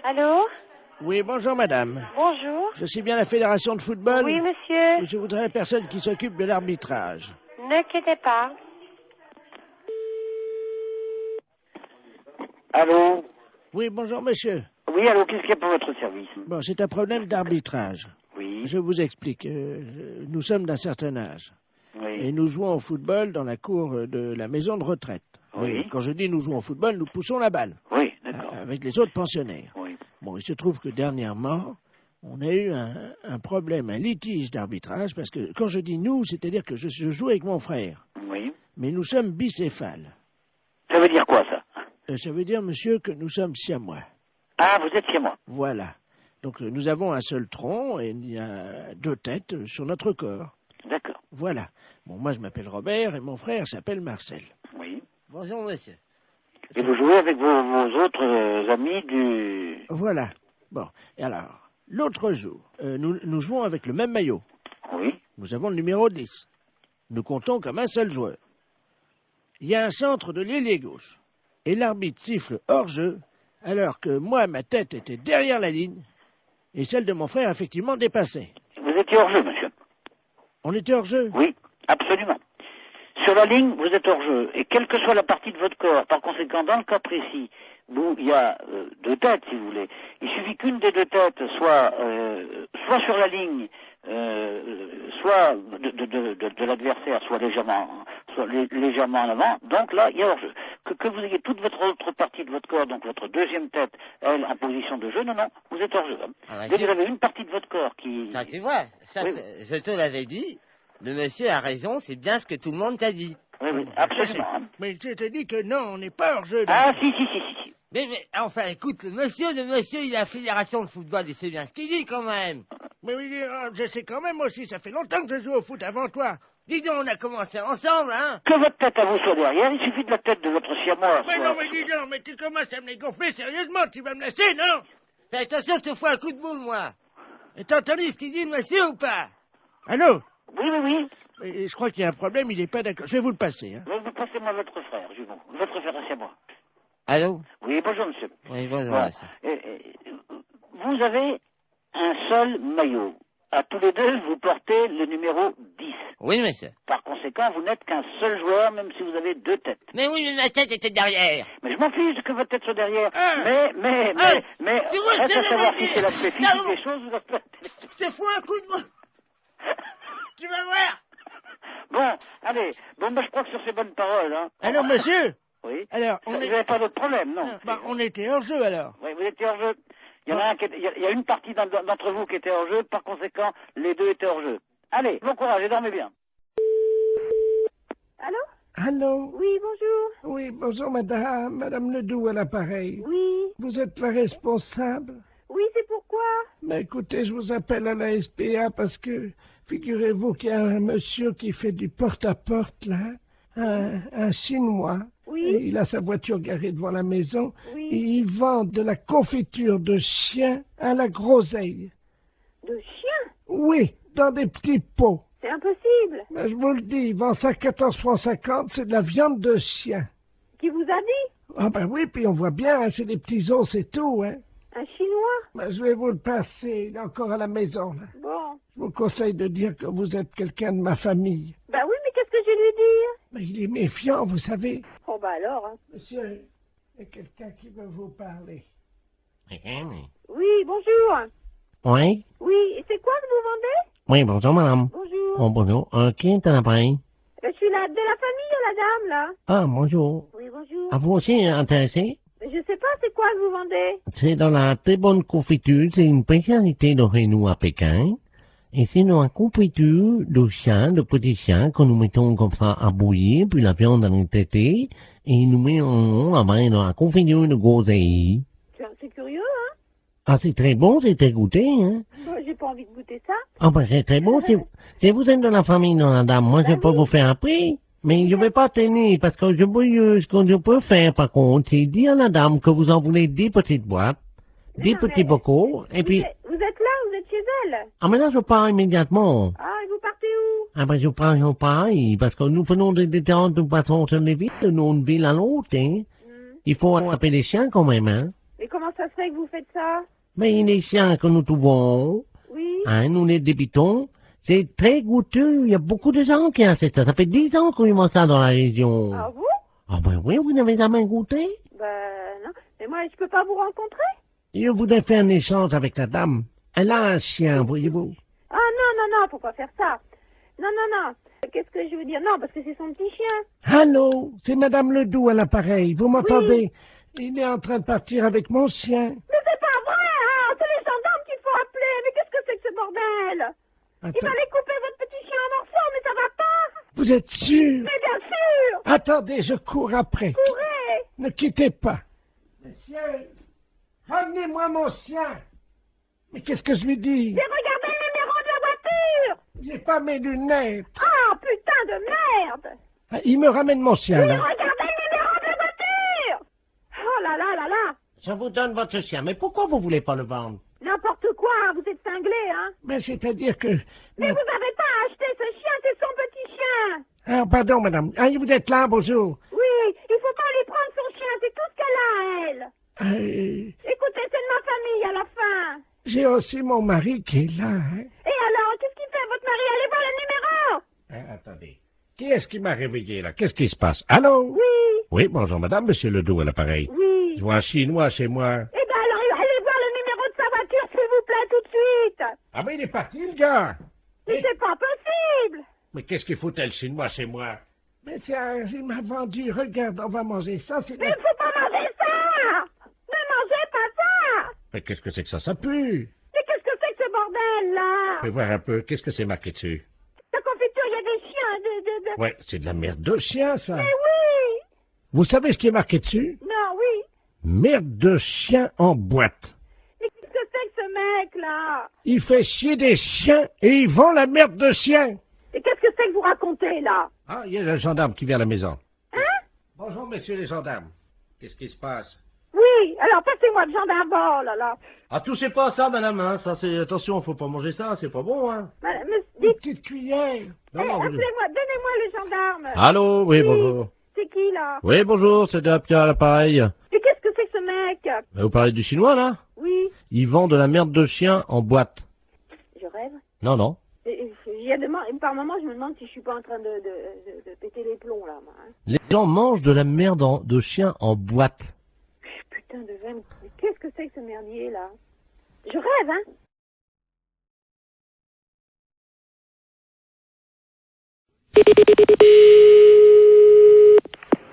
Allô? Oui, bonjour madame. Bonjour. Je suis bien la fédération de football. Oui, monsieur. Je voudrais la personne qui s'occupe de l'arbitrage. Ne quittez pas. Allô? Oui, bonjour monsieur. Oui, allô, qu'est-ce qu'il y a pour votre service? Bon, c'est un problème d'arbitrage. Oui. Je vous explique. Nous sommes d'un certain âge. Oui. Et nous jouons au football dans la cour de la maison de retraite. Oui. Et quand je dis nous jouons au football, nous poussons la balle. Oui, d'accord. Avec les autres pensionnaires. Oui. Bon, il se trouve que dernièrement, on a eu un problème, un litige d'arbitrage, parce que quand je dis nous, c'est-à-dire que je joue avec mon frère. Oui. Mais nous sommes bicéphales. Ça veut dire quoi, ça? Ça veut dire, monsieur, que nous sommes siamois. Ah, vous êtes chez moi. Voilà. Donc nous avons un seul tronc et il y a deux têtes sur notre corps. D'accord. Voilà. Bon, moi je m'appelle Robert et mon frère s'appelle Marcel. Oui. Bonjour, monsieur. Et vous jouez avec vos autres amis du... Voilà. Bon, et alors, l'autre jour, nous jouons avec le même maillot. Oui. Nous avons le numéro 10. Nous comptons comme un seul joueur. Il y a un centre de l'ailier gauche. Et l'arbitre siffle hors-jeu, alors que moi, ma tête était derrière la ligne, et celle de mon frère, effectivement, dépassait. Vous étiez hors-jeu, monsieur? On était hors-jeu? Oui, absolument. Sur la ligne, vous êtes hors-jeu. Et quelle que soit la partie de votre corps, par conséquent, dans le cas précis, où il y a deux têtes, si vous voulez, il suffit qu'une des deux têtes soit sur la ligne, soit de l'adversaire, soit légèrement en avant, donc là, il y a hors-jeu. Que vous ayez toute votre autre partie de votre corps, donc votre deuxième tête, elle, en position de jeu, non, vous êtes hors-jeu. Ah, Dès que vous avez une partie de votre corps qui... Ça, tu vois, ça, Oui. je te l'avais dit, le monsieur a raison, c'est bien ce que tout le monde t'a dit. Oui, oui, absolument. Hein. Mais je te dis que non, on n'est pas hors-jeu. Ah, si. Mais, enfin, écoute, le monsieur, il a la fédération de football, il sait bien ce qu'il dit, quand même. Mais oui, je sais quand même aussi, ça fait longtemps que je joue au foot avant toi. Dis donc, on a commencé ensemble, hein. Que votre tête à vous soit derrière, il suffit de la tête de votre siamois. Mais non, mais dis donc, mais tu commences à me les gonfler sérieusement, tu vas me laisser, non? Fais attention, je te fous un coup de boule, moi. Et t'as entendu ce qu'il dit, le monsieur, ou pas? Allô? Oui. Et je crois qu'il y a un problème, il n'est pas d'accord. Je vais vous le passer, hein. Vous passez-moi votre frère, votre frère à siamois. Allô? Oui, bonjour, monsieur. Oui, bonjour, Bon, monsieur. vous avez un seul maillot. À tous les deux, vous portez le numéro 10. Oui, monsieur. Par conséquent, vous n'êtes qu'un seul joueur, même si vous avez deux têtes. Mais oui, mais ma tête était derrière. Mais je m'en fiche que votre tête soit derrière. Ah. Mais, tu vois, reste je à te savoir l'avais si dit. c'est l'aspect physique des choses ou l'aspect... Je te fous un coup de boule. Tu vas voir. Bon, allez. Bon, je crois que sur ces bonnes paroles, hein. Allô, monsieur? Oui. Alors, Vous n'avez pas d'autre problème, non? on était hors-jeu, alors. Oui, vous étiez hors jeu. Il y en a un il y a une partie d'entre vous qui était hors jeu, par conséquent, les deux étaient hors jeu. Allez, bon courage et dormez bien. Allô? Allô? Oui, bonjour. Oui, bonjour, madame Ledoux à l'appareil. Oui. Vous êtes la responsable? Oui, c'est pourquoi? Ben écoutez, je vous appelle à la SPA parce que, figurez-vous qu'il y a un monsieur qui fait du porte-à-porte, là, un Chinois. Oui. Et il a sa voiture garée devant la maison. Oui. Et il vend de la confiture de chien à la groseille. De chien? Oui, dans des petits pots. C'est impossible. Ben, je vous le dis, il vend ça 14,50 €, c'est de la viande de chien. Qui vous a dit? Ah ben oui, puis on voit bien, hein, c'est des petits os, c'est tout, hein. Un chinois? Ben, je vais vous le passer, il est encore à la maison, là. Bon. Je vous conseille de dire que vous êtes quelqu'un de ma famille. Ben oui, mais qu'est-ce que je vais lui dire? Mais il est méfiant, vous savez. Oh, bah alors, hein. Monsieur, il y a quelqu'un qui veut vous parler. Oui, bonjour. Oui, Oui, et c'est quoi que vous vendez? oui, bonjour madame. Bonjour. Oh, bonjour. Qui est à l'appareil? Je suis de la famille, la dame, là. Ah, bonjour. Oui, bonjour. À vous aussi intéressé? Je sais pas, c'est quoi que vous vendez? C'est dans la très bonne confiture, c'est une spécialité de chez nous à Pékin. Et c'est dans la confiture de chien, de petits chiens, que nous mettons comme ça à bouillir, puis la viande en est traitée, et nous mettons la main dans la confiture de groseille. C'est curieux, hein? Ah, c'est très bon, c'est très goûté, hein? Bon, j'ai pas envie de goûter ça. Ah, ben c'est très bon, si vous êtes de la famille de la dame, moi je peux vous faire un prix. Mais je vais pas tenir, parce que ce que je peux faire, par contre, c'est dire à la dame que vous en voulez 10 petites boîtes, 10 petits bocaux, et puis... Vous êtes là, vous êtes chez elle? Ah, mais là, je pars immédiatement. Ah, et vous partez où? Ah, ben, je pars pareil, parce que nous venons de différentes façons sur les villes, de nos villes à l'autre, hein. Il faut appeler les chiens quand même, hein. Mais comment ça se fait que vous faites ça? Mais les chiens que nous trouvons, Oui. hein, nous les débitons, c'est très goûteux. Il y a beaucoup de gens qui achètent ça. Ça fait 10 ans qu'on y mange ça dans la région. Ah vous? Ah ben oui, vous n'avez jamais goûté? Ben non. Mais moi, je peux pas vous rencontrer? Je voudrais faire un échange avec la dame. Elle a un chien, voyez-vous. Ah non, faut pas faire ça. Non. Qu'est-ce que je veux dire? Non, parce que c'est son petit chien. Allô, c'est Madame Ledoux à l'appareil. Vous m'entendez? Il est en train de partir avec mon chien. Mais c'est pas vrai, hein! C'est les gendarmes qu'il faut appeler. Mais qu'est-ce que c'est que ce bordel? Il Attends, va aller couper votre petit chien en morceaux, mais ça va pas! vous êtes sûr? Mais bien sûr! Attendez, je cours après. Courez! Ne quittez pas. Monsieur, ramenez-moi mon chien. Mais qu'est-ce que je lui dis? Mais regardez le numéro de la voiture! J'ai pas mes lunettes. Ah, putain de merde! Ah, il me ramène mon chien, Mais là. regardez le numéro de la voiture! Oh là là là là! Je vous donne votre chien, mais pourquoi vous voulez pas le vendre? N'importe quoi, vous êtes cinglé, hein? Mais c'est-à-dire que... Mais vous n'avez pas acheté ce chien, c'est son petit chien! Ah, pardon, madame. Ah, vous êtes là, bonjour. Oui, il faut pas lui prendre son chien, c'est tout ce qu'elle a, elle! Écoutez, c'est de ma famille à la fin! J'ai aussi mon mari qui est là, hein. Et alors, qu'est-ce qu'il fait, votre mari? Allez voir le numéro! Attendez. Qui est-ce qui m'a réveillé, là? Qu'est-ce qui se passe? Allô? Oui, Oui, bonjour, madame, monsieur Ledoux à l'appareil. oui. Je vois un Chinois chez moi. Eh ben alors, allez voir le numéro de sa voiture, s'il vous plaît, tout de suite! Ah, mais il est parti, le gars. Mais c'est pas possible! Mais qu'est-ce qu'il foutait, le Chinois, chez moi? Mais tiens, il m'a vendu. Regarde, on va manger ça, c'est... Mais il faut pas manger ça! Ne mangez pas ça! Mais qu'est-ce que c'est que ça pue? Mais qu'est-ce que c'est que ce bordel, là? Fais voir un peu, qu'est-ce que c'est marqué dessus? La confiture, il y a des chiens, Ouais, c'est de la merde de chien, ça. Mais oui! Vous savez ce qui est marqué dessus? Non, oui! Merde de chien en boîte. Mais qu'est-ce que c'est que ce mec-là? Il fait chier des chiens et il vend la merde de chien. Et qu'est-ce que c'est que vous racontez, là? Ah, il y a le gendarme qui vient à la maison. Hein? Bonjour, messieurs les gendarmes. Qu'est-ce qui se passe? Oui, alors passez-moi le gendarme, oh là là. Ah, touchez pas à ça, madame, hein. Ça, c'est, attention, faut pas manger ça, c'est pas bon, hein. Mais Une dites, petite cuillère. Non, non, vous- appelez-moi, donnez-moi le gendarme. Allô, oui, bonjour. C'est qui, là? Oui, bonjour, c'est Pierre à l'appareil. Mais qu'est-ce que c'est que ce mec? Vous parlez du chinois, là? Oui, Ils vendent de la merde de chien en boîte. je rêve. Non, non. Par moment, je me demande si je suis pas en train de péter les plombs, là, moi. Hein. Les gens mangent de la merde de chien en boîte. Putain de veine. Mais qu'est-ce que c'est que ce merdier, là? Je rêve, hein?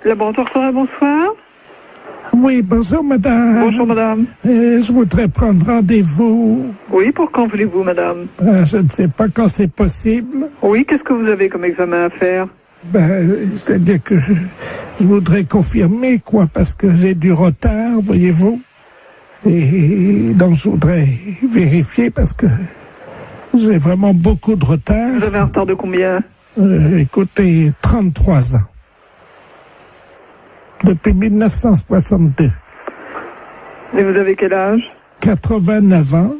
Laboratoire Forêt, bonsoir. Oui, bonjour, madame. Bonjour, madame. Je voudrais prendre rendez-vous. Oui, pour quand voulez-vous, madame? Je ne sais pas quand c'est possible. Oui, qu'est-ce que vous avez comme examen à faire? C'est-à-dire que je voudrais confirmer, quoi, parce que j'ai du retard, voyez-vous. Et donc, je voudrais vérifier parce que j'ai vraiment beaucoup de retard. Vous avez un retard de combien? Écoutez, 33 ans. Depuis 1962. Et vous avez quel âge? 89 ans.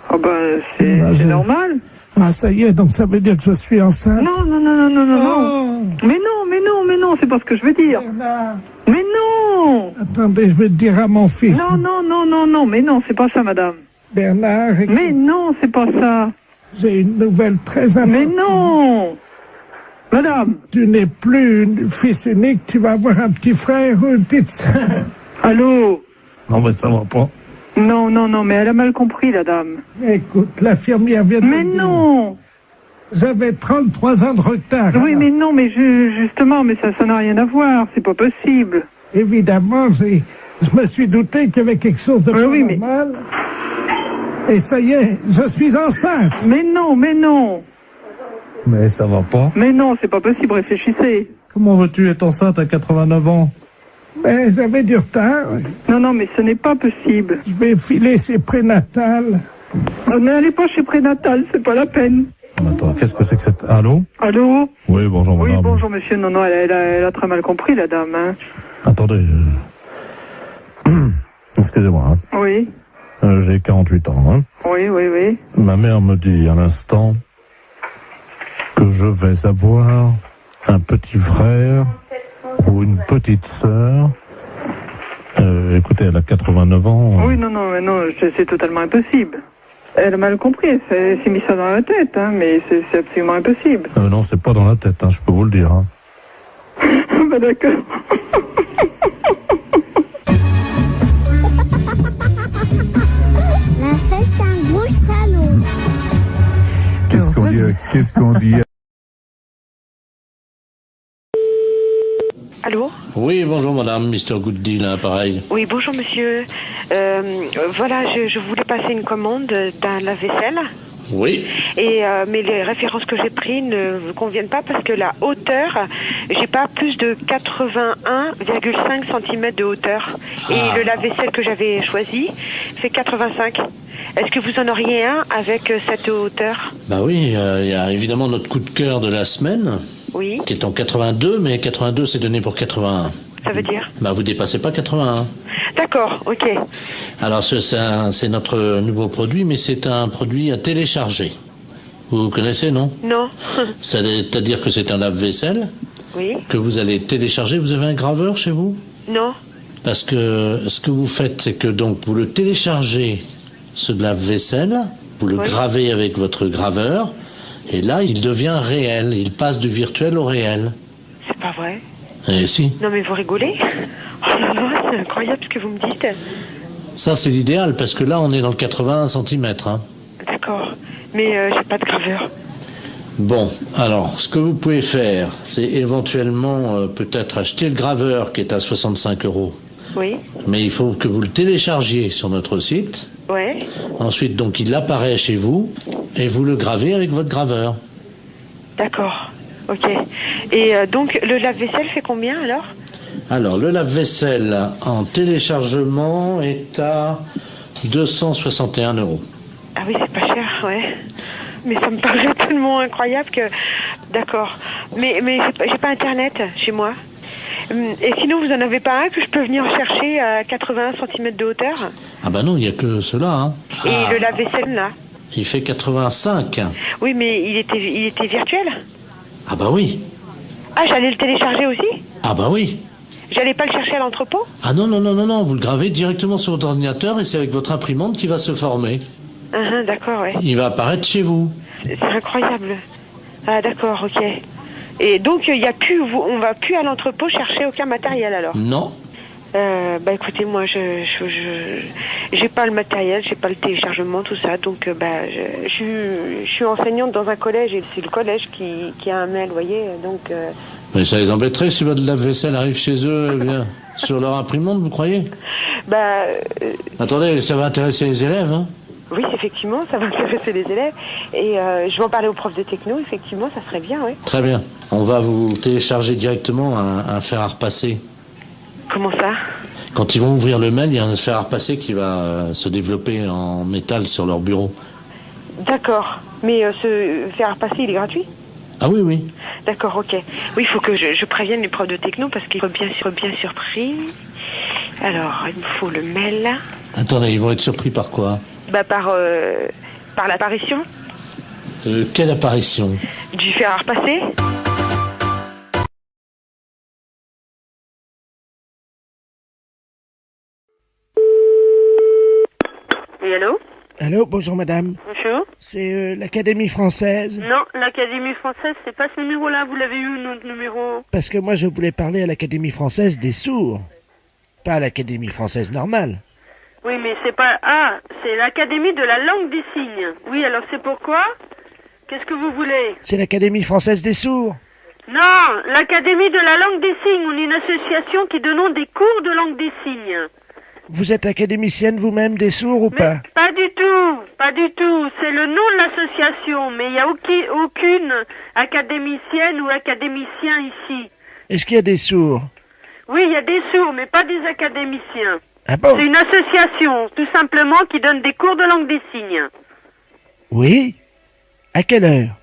Ah ben, c'est normal. Ah, ça y est, donc ça veut dire que je suis enceinte. Non, non, non, non, non, non, non. Mais non, c'est pas ce que je veux dire. Bernard, Mais non! attendez, je vais te dire à mon fils. Non, non, non, non, non, mais non, c'est pas ça, madame. Bernard, écoute, Mais non, c'est pas ça. j'ai une nouvelle très importante. Mais non! Madame! Tu n'es plus une fils unique, tu vas avoir un petit frère ou une petite sœur. Allô? Non, mais ça va pas. Non, non, non, mais elle a mal compris, la dame. Écoute, l'infirmière vient de Mais me dire. non! J'avais 33 ans de retard. Oui, alors. mais non, mais justement, mais ça n'a rien à voir, c'est pas possible. Évidemment, je me suis douté qu'il y avait quelque chose de Oui, mais- normal. Et ça y est, je suis enceinte. Mais non, mais non! Mais ça va pas. Mais non, c'est pas possible, réfléchissez. Comment veux-tu être enceinte à 89 ans? Mais j'avais du retard. Non, non, mais ce n'est pas possible. Je vais filer chez prénatal. N'allez pas chez prénatal, c'est pas la peine. Attends, qu'est-ce que c'est que cette... Allô? Allô? Oui, bonjour Oui, madame. bonjour monsieur. Non, non, elle a très mal compris, la dame, hein. Attendez. Excusez-moi. Hein. Oui, J'ai 48 ans. Hein. oui, oui, oui. Ma mère me dit à l'instant que je vais avoir un petit frère ou une petite sœur. Et écoutez, elle a 89 ans. Oui, non, c'est totalement impossible. Elle a mal compris, elle s'est mis ça dans la tête, hein, mais c'est absolument impossible. Non, c'est pas dans la tête, hein, je peux vous le dire. Hein. Bah d'accord. C'est un gros salaud. Qu'est-ce qu'on dit Allô? Oui, bonjour madame, Mr. Good Deal, hein, pareil. Oui, bonjour monsieur. Voilà, je voulais passer une commande d'un lave-vaisselle. Oui. Mais les références que j'ai prises ne vous conviennent pas parce que la hauteur, j'ai pas plus de 81,5 cm de hauteur. Et le lave-vaisselle que j'avais choisi fait 85. Est-ce que vous en auriez un avec cette hauteur? Bah oui, il y a évidemment notre coup de cœur de la semaine. Oui. Qui est en 82, mais 82 c'est donné pour 81. Ça veut dire? Bah vous dépassez pas 81. D'accord, ok. Alors c'est notre nouveau produit, mais c'est un produit à télécharger. Vous connaissez, non? Non. C'est-à-dire que c'est un lave-vaisselle Oui. que vous allez télécharger. Vous avez un graveur chez vous? Non. Parce que ce que vous faites, c'est que donc vous le téléchargez, ce lave-vaisselle, vous le gravez avec votre graveur, et là il devient réel. Il passe du virtuel au réel. C'est pas vrai. Eh si. Non mais vous rigolez? Oh là là, c'est incroyable ce que vous me dites. Ça c'est l'idéal, parce que là on est dans le 81 cm. Hein. D'accord. Mais j'ai pas de graveur. Bon, alors, ce que vous pouvez faire, c'est éventuellement peut-être acheter le graveur qui est à 65 €. Oui. Mais il faut que vous le téléchargiez sur notre site. Ouais. Ensuite, donc, il apparaît chez vous et vous le gravez avec votre graveur. D'accord. Ok. Et donc, le lave-vaisselle fait combien alors? Alors, le lave-vaisselle en téléchargement est à 261 €. Ah oui, c'est pas cher, ouais. Mais ça me paraît tellement incroyable que... D'accord. Mais j'ai pas Internet chez moi. Et sinon, vous en avez pas un que je peux venir chercher à 81 cm de hauteur? Ah bah non, il n'y a que cela. Hein. Et le lave-vaisselle, là? Il fait 85. Oui, mais il était virtuel? Ah bah oui. Ah, j'allais le télécharger aussi? Ah bah oui. J'allais pas le chercher à l'entrepôt? Ah non, vous le gravez directement sur votre ordinateur et c'est avec votre imprimante qui va se former. D'accord, ouais. Il va apparaître chez vous. C'est incroyable. Ah d'accord, ok. Et donc on va plus à l'entrepôt chercher aucun matériel alors? Non. Bah écoutez, moi j'ai pas le matériel, j'ai pas le téléchargement, tout ça, donc je suis enseignante dans un collège et c'est le collège qui a un mail, vous voyez, donc... Mais ça les embêterait si votre lave-vaisselle arrive chez eux sur leur imprimante, vous croyez? Attendez, ça va intéresser les élèves, hein? Oui, effectivement, ça va intéresser les élèves. Et je vais en parler aux profs de techno, effectivement, ça serait bien, oui. Très bien. On va vous télécharger directement un fer à repasser. Comment ça? Quand ils vont ouvrir le mail, il y a un fer à repasser qui va se développer en métal sur leur bureau. D'accord. Mais ce fer à repasser, il est gratuit? Ah oui, oui. D'accord, ok. Oui, il faut que je prévienne les profs de techno parce qu'ils sont bien surpris. Alors, il me faut le mail. Attendez, ils vont être surpris par quoi? Par l'apparition. Quelle apparition? Du fer à repasser. Oui, allô? Allô, bonjour madame. Bonjour. C'est l'Académie française? Non, l'Académie française, c'est pas ce numéro-là. Vous l'avez eu, notre numéro? Parce que moi, je voulais parler à l'Académie française des sourds. Pas à l'Académie française normale. Oui, mais c'est pas... Ah, c'est l'Académie de la langue des signes. Oui, alors c'est pourquoi? Qu'est-ce que vous voulez? C'est l'Académie française des sourds. Non, l'Académie de la langue des signes. On est une association qui donne des cours de langue des signes. Vous êtes académicienne vous-même des sourds ou pas? Pas du tout, pas du tout. C'est le nom de l'association, mais il n'y a aucune académicienne ou académicien ici. Est-ce qu'il y a des sourds? Oui, il y a des sourds, mais pas des académiciens. Ah bon? C'est une association, tout simplement, qui donne des cours de langue des signes. Oui? À quelle heure?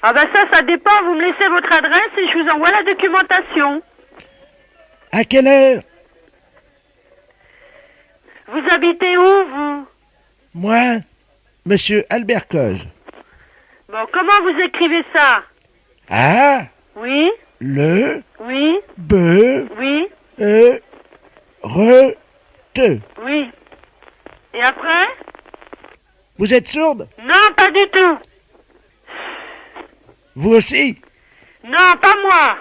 Ah bah ça dépend. Vous me laissez votre adresse et je vous envoie la documentation. À quelle heure? Vous habitez où, vous? Moi, Monsieur Albert Coge. Bon, comment vous écrivez ça? A. Oui. Le. Oui. B. Oui. E. Re. Oui. Et après? Vous êtes sourde? Non, pas du tout. Vous aussi? Non, pas moi.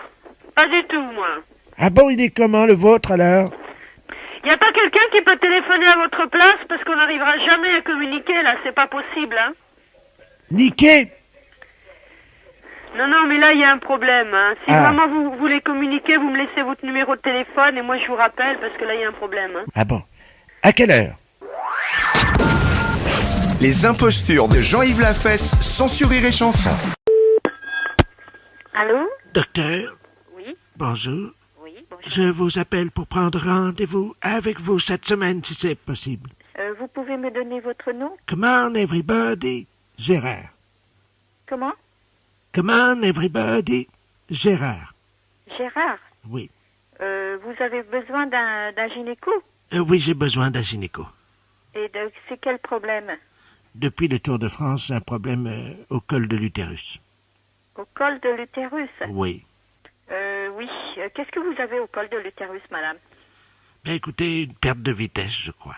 Pas du tout, moi. Ah bon, il est comment le vôtre alors? Y a pas quelqu'un qui peut téléphoner à votre place parce qu'on n'arrivera jamais à communiquer, là, c'est pas possible, hein? Niqué? Non, non, mais là, il y a un problème, hein. Si Ah. vraiment vous voulez communiquer, vous me laissez votre numéro de téléphone et moi je vous rappelle parce que là, il y a un problème, hein. Ah bon? À quelle heure? Les impostures de Jean-Yves Lafesse, sans Rire et Chanson. Allô? Docteur? Oui? Bonjour. Oui, bonjour. Je vous appelle pour prendre rendez-vous avec vous cette semaine si c'est possible. Vous pouvez me donner votre nom? Come on everybody, Gérard. Comment? Come on everybody, Gérard. Gérard? Oui. Vous avez besoin d'un gynéco? Oui, j'ai besoin d'un gynéco. Et c'est quel problème? Depuis le Tour de France, j'ai un problème au col de l'utérus. Au col de l'utérus? Oui. Oui. Qu'est-ce que vous avez au col de l'utérus, madame? Ben écoutez, une perte de vitesse, je crois.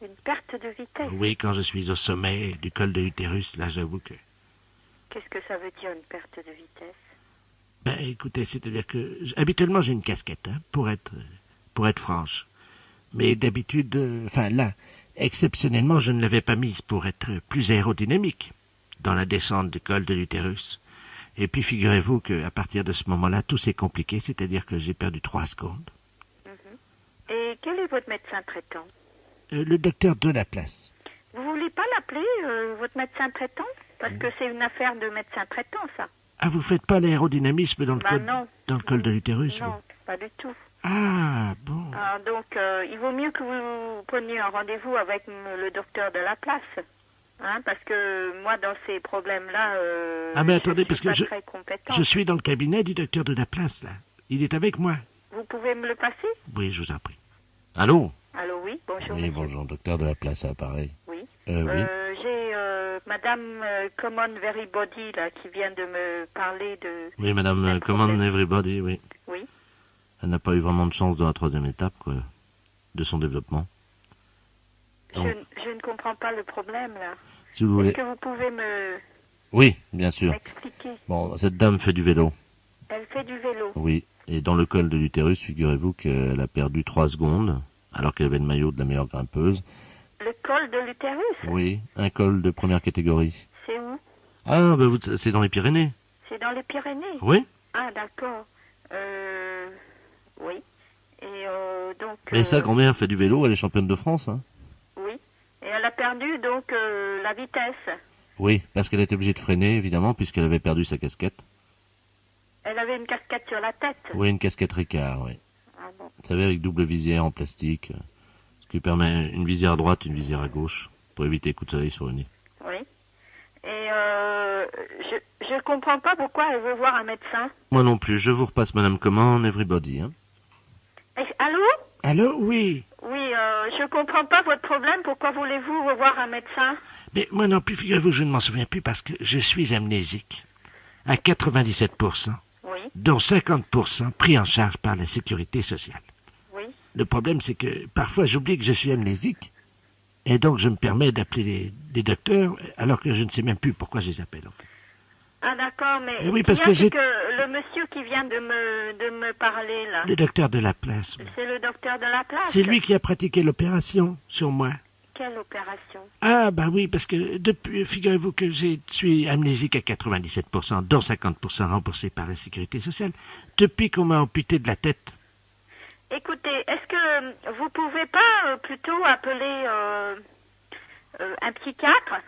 Une perte de vitesse? Oui, quand je suis au sommet du col de l'utérus, là, j'avoue que... Qu'est-ce que ça veut dire, une perte de vitesse? Ben écoutez, c'est-à-dire que... Habituellement, j'ai une casquette, hein, pour être franche. Mais d'habitude, enfin là, exceptionnellement, je ne l'avais pas mise pour être plus aérodynamique dans la descente du col de l'utérus. Et puis, figurez-vous qu'à partir de ce moment-là, tout s'est compliqué, c'est-à-dire que j'ai perdu 3 secondes. Et quel est votre médecin traitant? Le docteur de la place. Vous voulez pas l'appeler, votre médecin traitant? Parce que c'est une affaire de médecin traitant, ça. Ah, vous faites pas l'aérodynamisme dans le non. dans le col de l'utérus? Non, pas du tout. Ah, bon. Ah, donc, il vaut mieux que vous preniez un rendez-vous avec le docteur de la place. Hein, parce que moi, dans ces problèmes-là, Ah, mais attendez, je parce suis que pas très compétente. je suis dans le cabinet du docteur de la place, là. Il est avec moi. Vous pouvez me le passer? Oui, je vous en prie. Allô? Allô, oui, bonjour. Oui, monsieur. bonjour, docteur de la place, pareil. Oui. Oui. J'ai Madame Common Everybody, là, qui vient de me parler de... Oui, madame, Command Everybody, oui. Oui. Elle n'a pas eu vraiment de chance dans la 3e étape, quoi, de son développement. Donc, Je ne comprends pas le problème, là. si vous voulez... Est-ce que vous pouvez me... Oui, bien sûr. m'expliquer? Bon, cette dame fait du vélo. Elle fait du vélo. Oui, et dans le col de l'utérus, figurez-vous qu'elle a perdu 3 secondes, alors qu'elle avait le maillot de la meilleure grimpeuse. Le col de l'utérus? Oui, un col de première catégorie. C'est où? Ah, ben c'est dans les Pyrénées. C'est dans les Pyrénées? Oui. Ah, d'accord. Oui. Et donc... Mais sa grand-mère fait du vélo, elle est championne de France, hein. Oui. Et elle a perdu, donc, la vitesse. Oui, parce qu'elle était obligée de freiner, évidemment, puisqu'elle avait perdu sa casquette. Elle avait une casquette sur la tête? Oui, une casquette Ricard, oui. Ah bon. Vous savez, avec double visière en plastique, ce qui permet une visière à droite, une visière à gauche, pour éviter les coups de soleil sur le nez. Oui. Et je comprends pas pourquoi elle veut voir un médecin. Moi non plus, je vous repasse Madame Command Everybody, hein. Allô? Allô, oui. Oui, je comprends pas votre problème. Pourquoi voulez-vous revoir un médecin? Mais moi non plus, figurez-vous, je ne m'en souviens plus parce que je suis amnésique. À 97%. Oui. Dont 50% pris en charge par la sécurité sociale. Oui. Le problème, c'est que parfois j'oublie que je suis amnésique, et donc je me permets d'appeler des docteurs, alors que je ne sais même plus pourquoi je les appelle. En fait. Ah d'accord, mais oui, parce que j'ai... le monsieur qui vient de me parler là. Le docteur de la place. Oui. C'est le docteur de la place? C'est lui qui a pratiqué l'opération sur moi. Quelle opération? Ah, bah oui, parce que depuis, figurez-vous que je suis amnésique à 97%, dont 50% remboursé par la sécurité sociale, depuis qu'on m'a amputé de la tête. Écoutez, est-ce que vous pouvez pas plutôt appeler un psychiatre?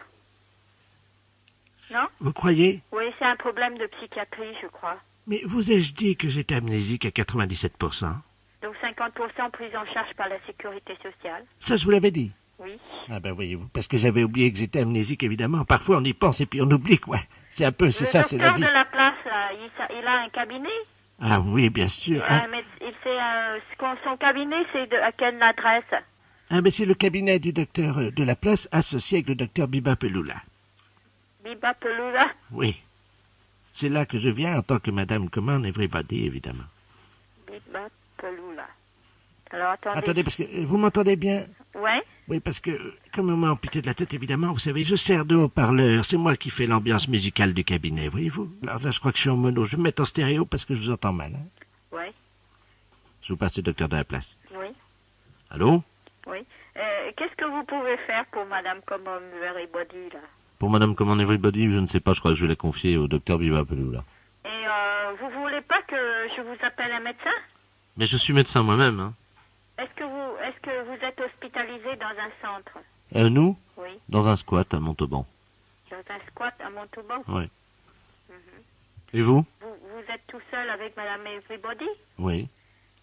Non? Vous croyez? Oui, c'est un problème de psychiatrie, je crois. Mais vous ai-je dit que j'étais amnésique à 97%? Donc 50% prise en charge par la sécurité sociale? Ça, je vous l'avais dit. Oui. Ah ben voyez-vous, parce que j'avais oublié que j'étais amnésique, évidemment. Parfois, on y pense et puis on oublie, quoi. C'est un peu, c'est ça, c'est la vie. Le docteur de la place, là, il a un cabinet? Ah oui, bien sûr. Son cabinet, c'est à quelle adresse? Ah ben c'est le cabinet du docteur de la place associé avec le docteur Biba Peloula. Biba Peloula? Oui. C'est là que je viens en tant que Madame Command Everybody, évidemment. Biba Peloula. Alors, attendez. Attendez, parce que vous m'entendez bien? Ouais. Oui, parce que, comme on m'a amputé de la tête, évidemment, vous savez, je sers de haut-parleur. C'est moi qui fais l'ambiance musicale du cabinet, voyez-vous? Alors là, je crois que je suis en mono. Je vais me mettre en stéréo parce que je vous entends mal. Hein. Ouais. Je vous passe le docteur de la place. Oui. Allô? Oui. Qu'est-ce que vous pouvez faire pour Madame Common Everybody, là? Pour Madame Common Everybody, je ne sais pas, je crois que je vais la confier au docteur Bibapelou, là. Et vous voulez pas que je vous appelle un médecin? Mais je suis médecin moi-même, hein. Est-ce que vous êtes hospitalisé dans un centre? Nous? Oui. Dans un squat à Montauban. Dans un squat à Montauban? Oui. Et vous? Vous êtes tout seul avec Madame Everybody? Oui.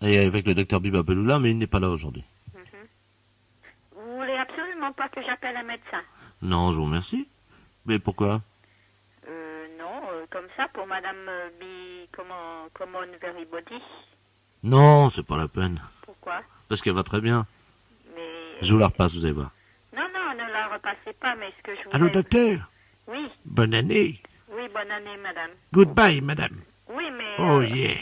Et avec le docteur Bibapelou là, mais il n'est pas là aujourd'hui. Vous voulez absolument pas que j'appelle un médecin? Non, je vous remercie. Mais pourquoi? Non, comme ça, pour Madame Common Everybody. Non, c'est pas la peine. Pourquoi? Parce qu'elle va très bien. Mais... Je vous la repasse, vous allez voir. Non, ne la repassez pas, mais ce que je voulais... Allô, docteur? Oui. Bonne année. Oui, bonne année, madame. Goodbye, madame. Oui, mais... Oh, yeah.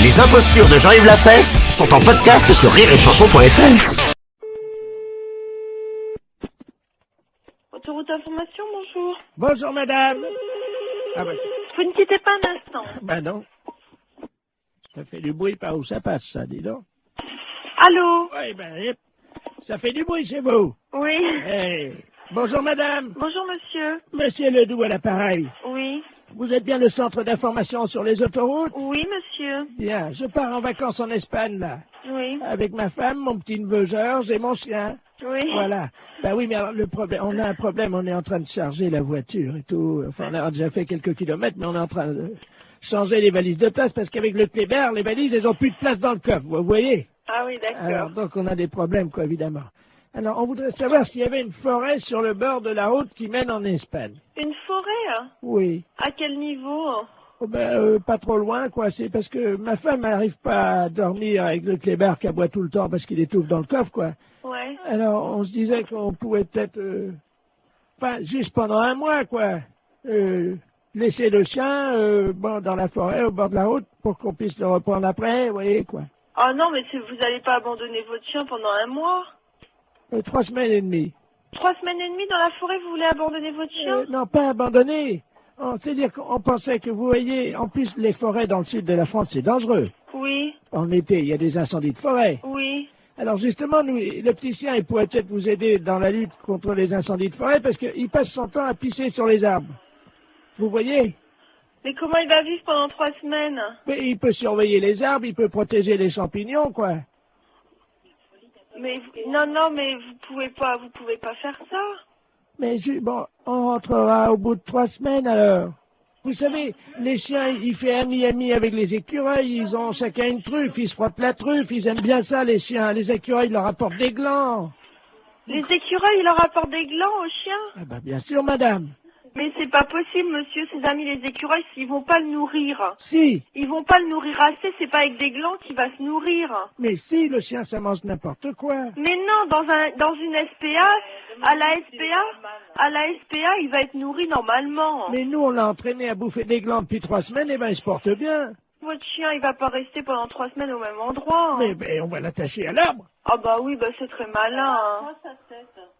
Les impostures de Jean-Yves Lafesse sont en podcast sur rireetchanson.fr. Autoroute Information, bonjour. Bonjour, madame. Ah ben... Vous ne quittez pas un instant. Ben non. Ça fait du bruit par où ça passe, ça, dis donc. Allô? Oui, ben, ça fait du bruit chez vous. Oui. Hey. Bonjour, madame. Bonjour, monsieur. Monsieur Ledoux à l'appareil. Oui. Vous êtes bien le centre d'information sur les autoroutes? Oui, monsieur. Bien, je pars en vacances en Espagne, là. Oui. Avec ma femme, mon petit-neveu Georges et mon chien. Oui. Voilà. Ben oui, mais alors le problème, on a un problème, on est en train de charger la voiture et tout. Enfin, on a déjà fait quelques kilomètres, mais on est en train de changer les valises de place parce qu'avec le Kléber, les valises, elles ont plus de place dans le coffre, vous voyez? Ah oui, d'accord. Alors, donc on a des problèmes, quoi, évidemment. Alors, on voudrait savoir s'il y avait une forêt sur le bord de la route qui mène en Espagne. Une forêt? Oui. À quel niveau? Oh ben, pas trop loin, quoi. C'est parce que ma femme n'arrive pas à dormir avec le Kléber qui aboie tout le temps parce qu'il étouffe dans le coffre, quoi. Ouais. Alors, on se disait qu'on pouvait peut-être, enfin, juste pendant un mois, quoi, laisser le chien, bon, dans la forêt, au bord de la route, pour qu'on puisse le reprendre après, vous voyez, quoi. Ah non, mais vous n'allez pas abandonner votre chien pendant un mois? 3 semaines et demie. 3 semaines et demie dans la forêt, vous voulez abandonner votre chien? Non, pas abandonner. C'est-à-dire qu'on pensait que, vous voyez, en plus, les forêts dans le sud de la France, c'est dangereux. Oui. En été, il y a des incendies de forêt. Oui. Alors justement, nous, le petit chien, il pourrait peut-être vous aider dans la lutte contre les incendies de forêt parce qu'il passe son temps à pisser sur les arbres. Vous voyez? Mais comment il va vivre pendant 3 semaines? Mais il peut surveiller les arbres, il peut protéger les champignons, quoi. Mais non, mais vous pouvez pas faire ça. Mais bon, on rentrera au bout de 3 semaines alors. Vous savez, les chiens, ils font ami avec les écureuils, ils ont chacun une truffe, ils se frottent la truffe, ils aiment bien ça, les chiens. Les écureuils leur apportent des glands. Les écureuils, ils leur apportent des glands aux chiens? Ah ben bien sûr, madame. Mais c'est pas possible, monsieur, ses amis les écureuils, ils vont pas le nourrir. Si. Ils vont pas le nourrir assez, c'est pas avec des glands qu'il va se nourrir. Mais si, le chien, ça mange n'importe quoi. Mais non, dans une SPA, à la SPA, il va être nourri normalement. Mais nous, on l'a entraîné à bouffer des glands depuis 3 semaines, et ben il se porte bien. Votre chien, il va pas rester pendant 3 semaines au même endroit. Mais on va l'attacher à l'arbre. Ah bah oui, bah c'est très malin. Hein.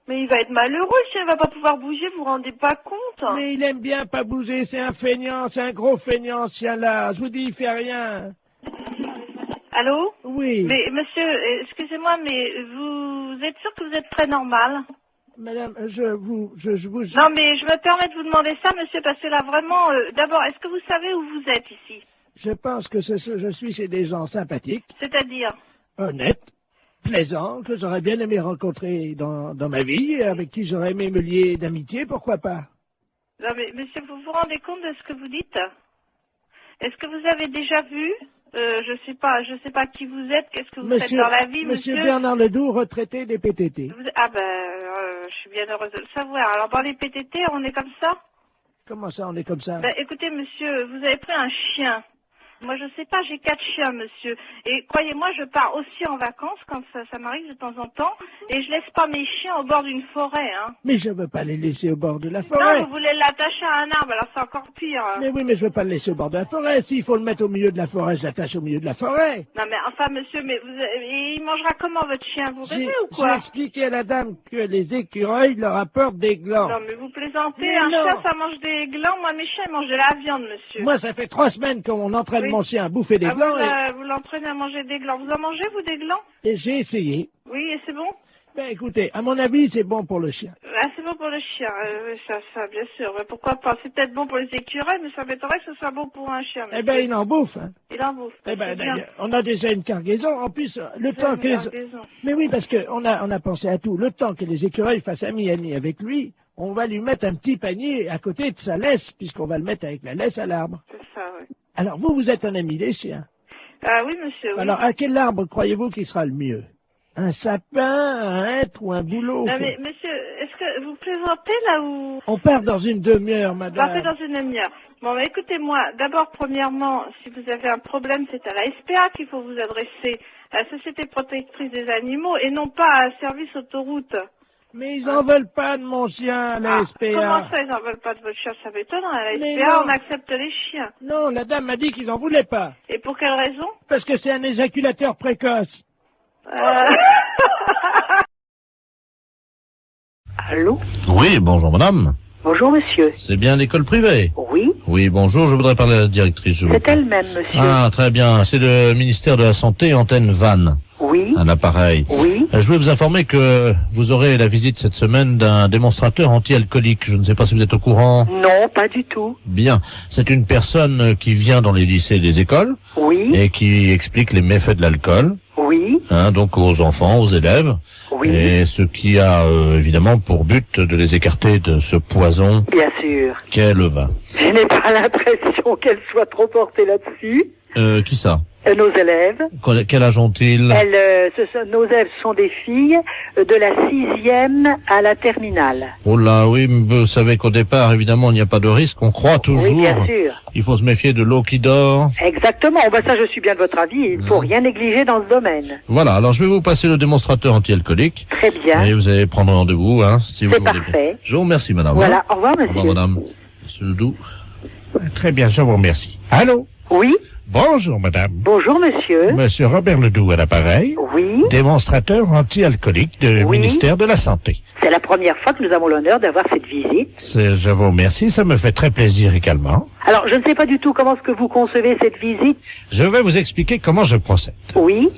Mais il va être malheureux, le chien, il va pas pouvoir bouger, vous vous rendez pas compte? Mais il aime bien pas bouger, c'est un feignant, c'est un gros feignant, ce chien-là. Je vous dis, il fait rien. Allô? Oui. Mais monsieur, excusez-moi, mais vous êtes sûr que vous êtes très normal? Madame, je vous... Non, mais je me permets de vous demander ça, monsieur, parce que là, vraiment, d'abord, est-ce que vous savez où vous êtes ici? Je pense que je suis chez des gens sympathiques. C'est-à-dire? Honnêtes, plaisants, que j'aurais bien aimé rencontrer dans ma vie, avec qui j'aurais aimé me lier d'amitié, pourquoi pas? Non, mais monsieur, vous vous rendez compte de ce que vous dites? Est-ce que vous avez déjà vu? Je sais pas qui vous êtes, qu'est-ce que vous faites dans la vie, monsieur? Monsieur Bernard Ledoux, retraité des PTT. Je suis bien heureuse de le savoir. Alors, dans les PTT, on est comme ça? Comment ça, on est comme ça? Ben, écoutez, monsieur, vous avez pris un chien. Moi, je sais pas, j'ai 4 chiens, monsieur. Et croyez-moi, je pars aussi en vacances quand ça m'arrive de temps en temps. Et je laisse pas mes chiens au bord d'une forêt, hein. Mais je veux pas les laisser au bord de la forêt. Non, vous voulez l'attacher à un arbre, alors c'est encore pire. Mais oui, mais je veux pas le laisser au bord de la forêt. S'il faut le mettre au milieu de la forêt, je l'attache au milieu de la forêt. Non, mais enfin, monsieur, mais il mangera comment votre chien? Vous rêvez ou quoi? J'ai expliqué à la dame que les écureuils leur apportent des glands. Non, mais vous plaisantez. Mais un non. chien, ça mange des glands. Moi, mes chiens, ils mangent de la viande, monsieur. Moi, ça fait 3 semaines qu'on entraîne mon chien à bouffer des glands. Vous l'entraînez à manger des glands. Vous en mangez, vous, des glands? Et j'ai essayé. Oui, et c'est bon? Ben écoutez, à mon avis, c'est bon pour le chien. Ah, c'est bon pour le chien, ça, bien sûr. Mais pourquoi pas? C'est peut-être bon pour les écureuils, mais ça m'étonnerait que ce soit bon pour un chien. Eh ben, il en bouffe. Hein. Il en bouffe. Eh ben, on a déjà une cargaison. En plus, le temps que Mais oui, parce que on a pensé à tout. Le temps que les écureuils fassent ami avec lui, on va lui mettre un petit panier à côté de sa laisse, puisqu'on va le mettre avec la laisse à l'arbre. C'est ça, oui. Alors, vous êtes un ami des chiens. Ah oui, monsieur, oui. Alors, à quel arbre croyez-vous qu'il sera le mieux? Un sapin, un hêtre ou un bouleau? Non, mais monsieur, est-ce que vous plaisantez là ou... On part dans une demi-heure, madame. Partez dans une demi-heure. Bon, bah, écoutez-moi, d'abord, premièrement, si vous avez un problème, c'est à la SPA qu'il faut vous adresser, à la Société protectrice des animaux, et non pas à un service autoroute. Mais ils en veulent pas de mon chien, à la SPA. Comment ça, ils en veulent pas de votre chien? Ça m'étonne, à la Mais SPA, non. on accepte les chiens. Non, la dame m'a dit qu'ils en voulaient pas. Et pour quelle raison? Parce que c'est un éjaculateur précoce. Allô? Oui, bonjour madame. Bonjour monsieur. C'est bien l'école privée? Oui. Oui, bonjour, je voudrais parler à la directrice. C'est elle-même, monsieur. Ah, très bien. C'est le ministère de la Santé, antenne Vannes. Oui. Un appareil. Oui. Je voulais vous informer que vous aurez la visite cette semaine d'un démonstrateur anti-alcoolique. Je ne sais pas si vous êtes au courant. Non, pas du tout. Bien. C'est une personne qui vient dans les lycées et les écoles. Oui. Et qui explique les méfaits de l'alcool. Oui. Donc aux enfants, aux élèves. Oui. Et ce qui a évidemment pour but de les écarter de ce poison. Bien sûr. Qu'est le vin. Je n'ai pas l'impression qu'elle soit trop portée là-dessus. Qui ça? Nos élèves. Quel âge ont-ils? Nos élèves sont des filles de la 6e à la terminale. Oh là, oui, vous savez qu'au départ, évidemment, il n'y a pas de risque. On croit toujours. Oui, bien sûr. Il faut se méfier de l'eau qui dort. Exactement. Ben ça, je suis bien de votre avis. Il ne faut rien négliger dans ce domaine. Voilà. Alors, je vais vous passer le démonstrateur anti-alcoolique. Très bien. Et vous allez prendre rendez-vous, hein, si vous C'est voulez. parfait. Je vous remercie, madame. Voilà. Au revoir, monsieur. Au revoir, madame. Monsieur Ledoux. Très bien, je vous remercie. Allô? Oui. Bonjour, madame. Bonjour, monsieur. Monsieur Robert Ledoux à l'appareil. Oui. Démonstrateur anti-alcoolique du ministère de la Santé. C'est la première fois que nous avons l'honneur d'avoir cette visite. Je vous remercie, ça me fait très plaisir également. Alors, je ne sais pas du tout comment est-ce que vous concevez cette visite. Je vais vous expliquer comment je procède. Oui.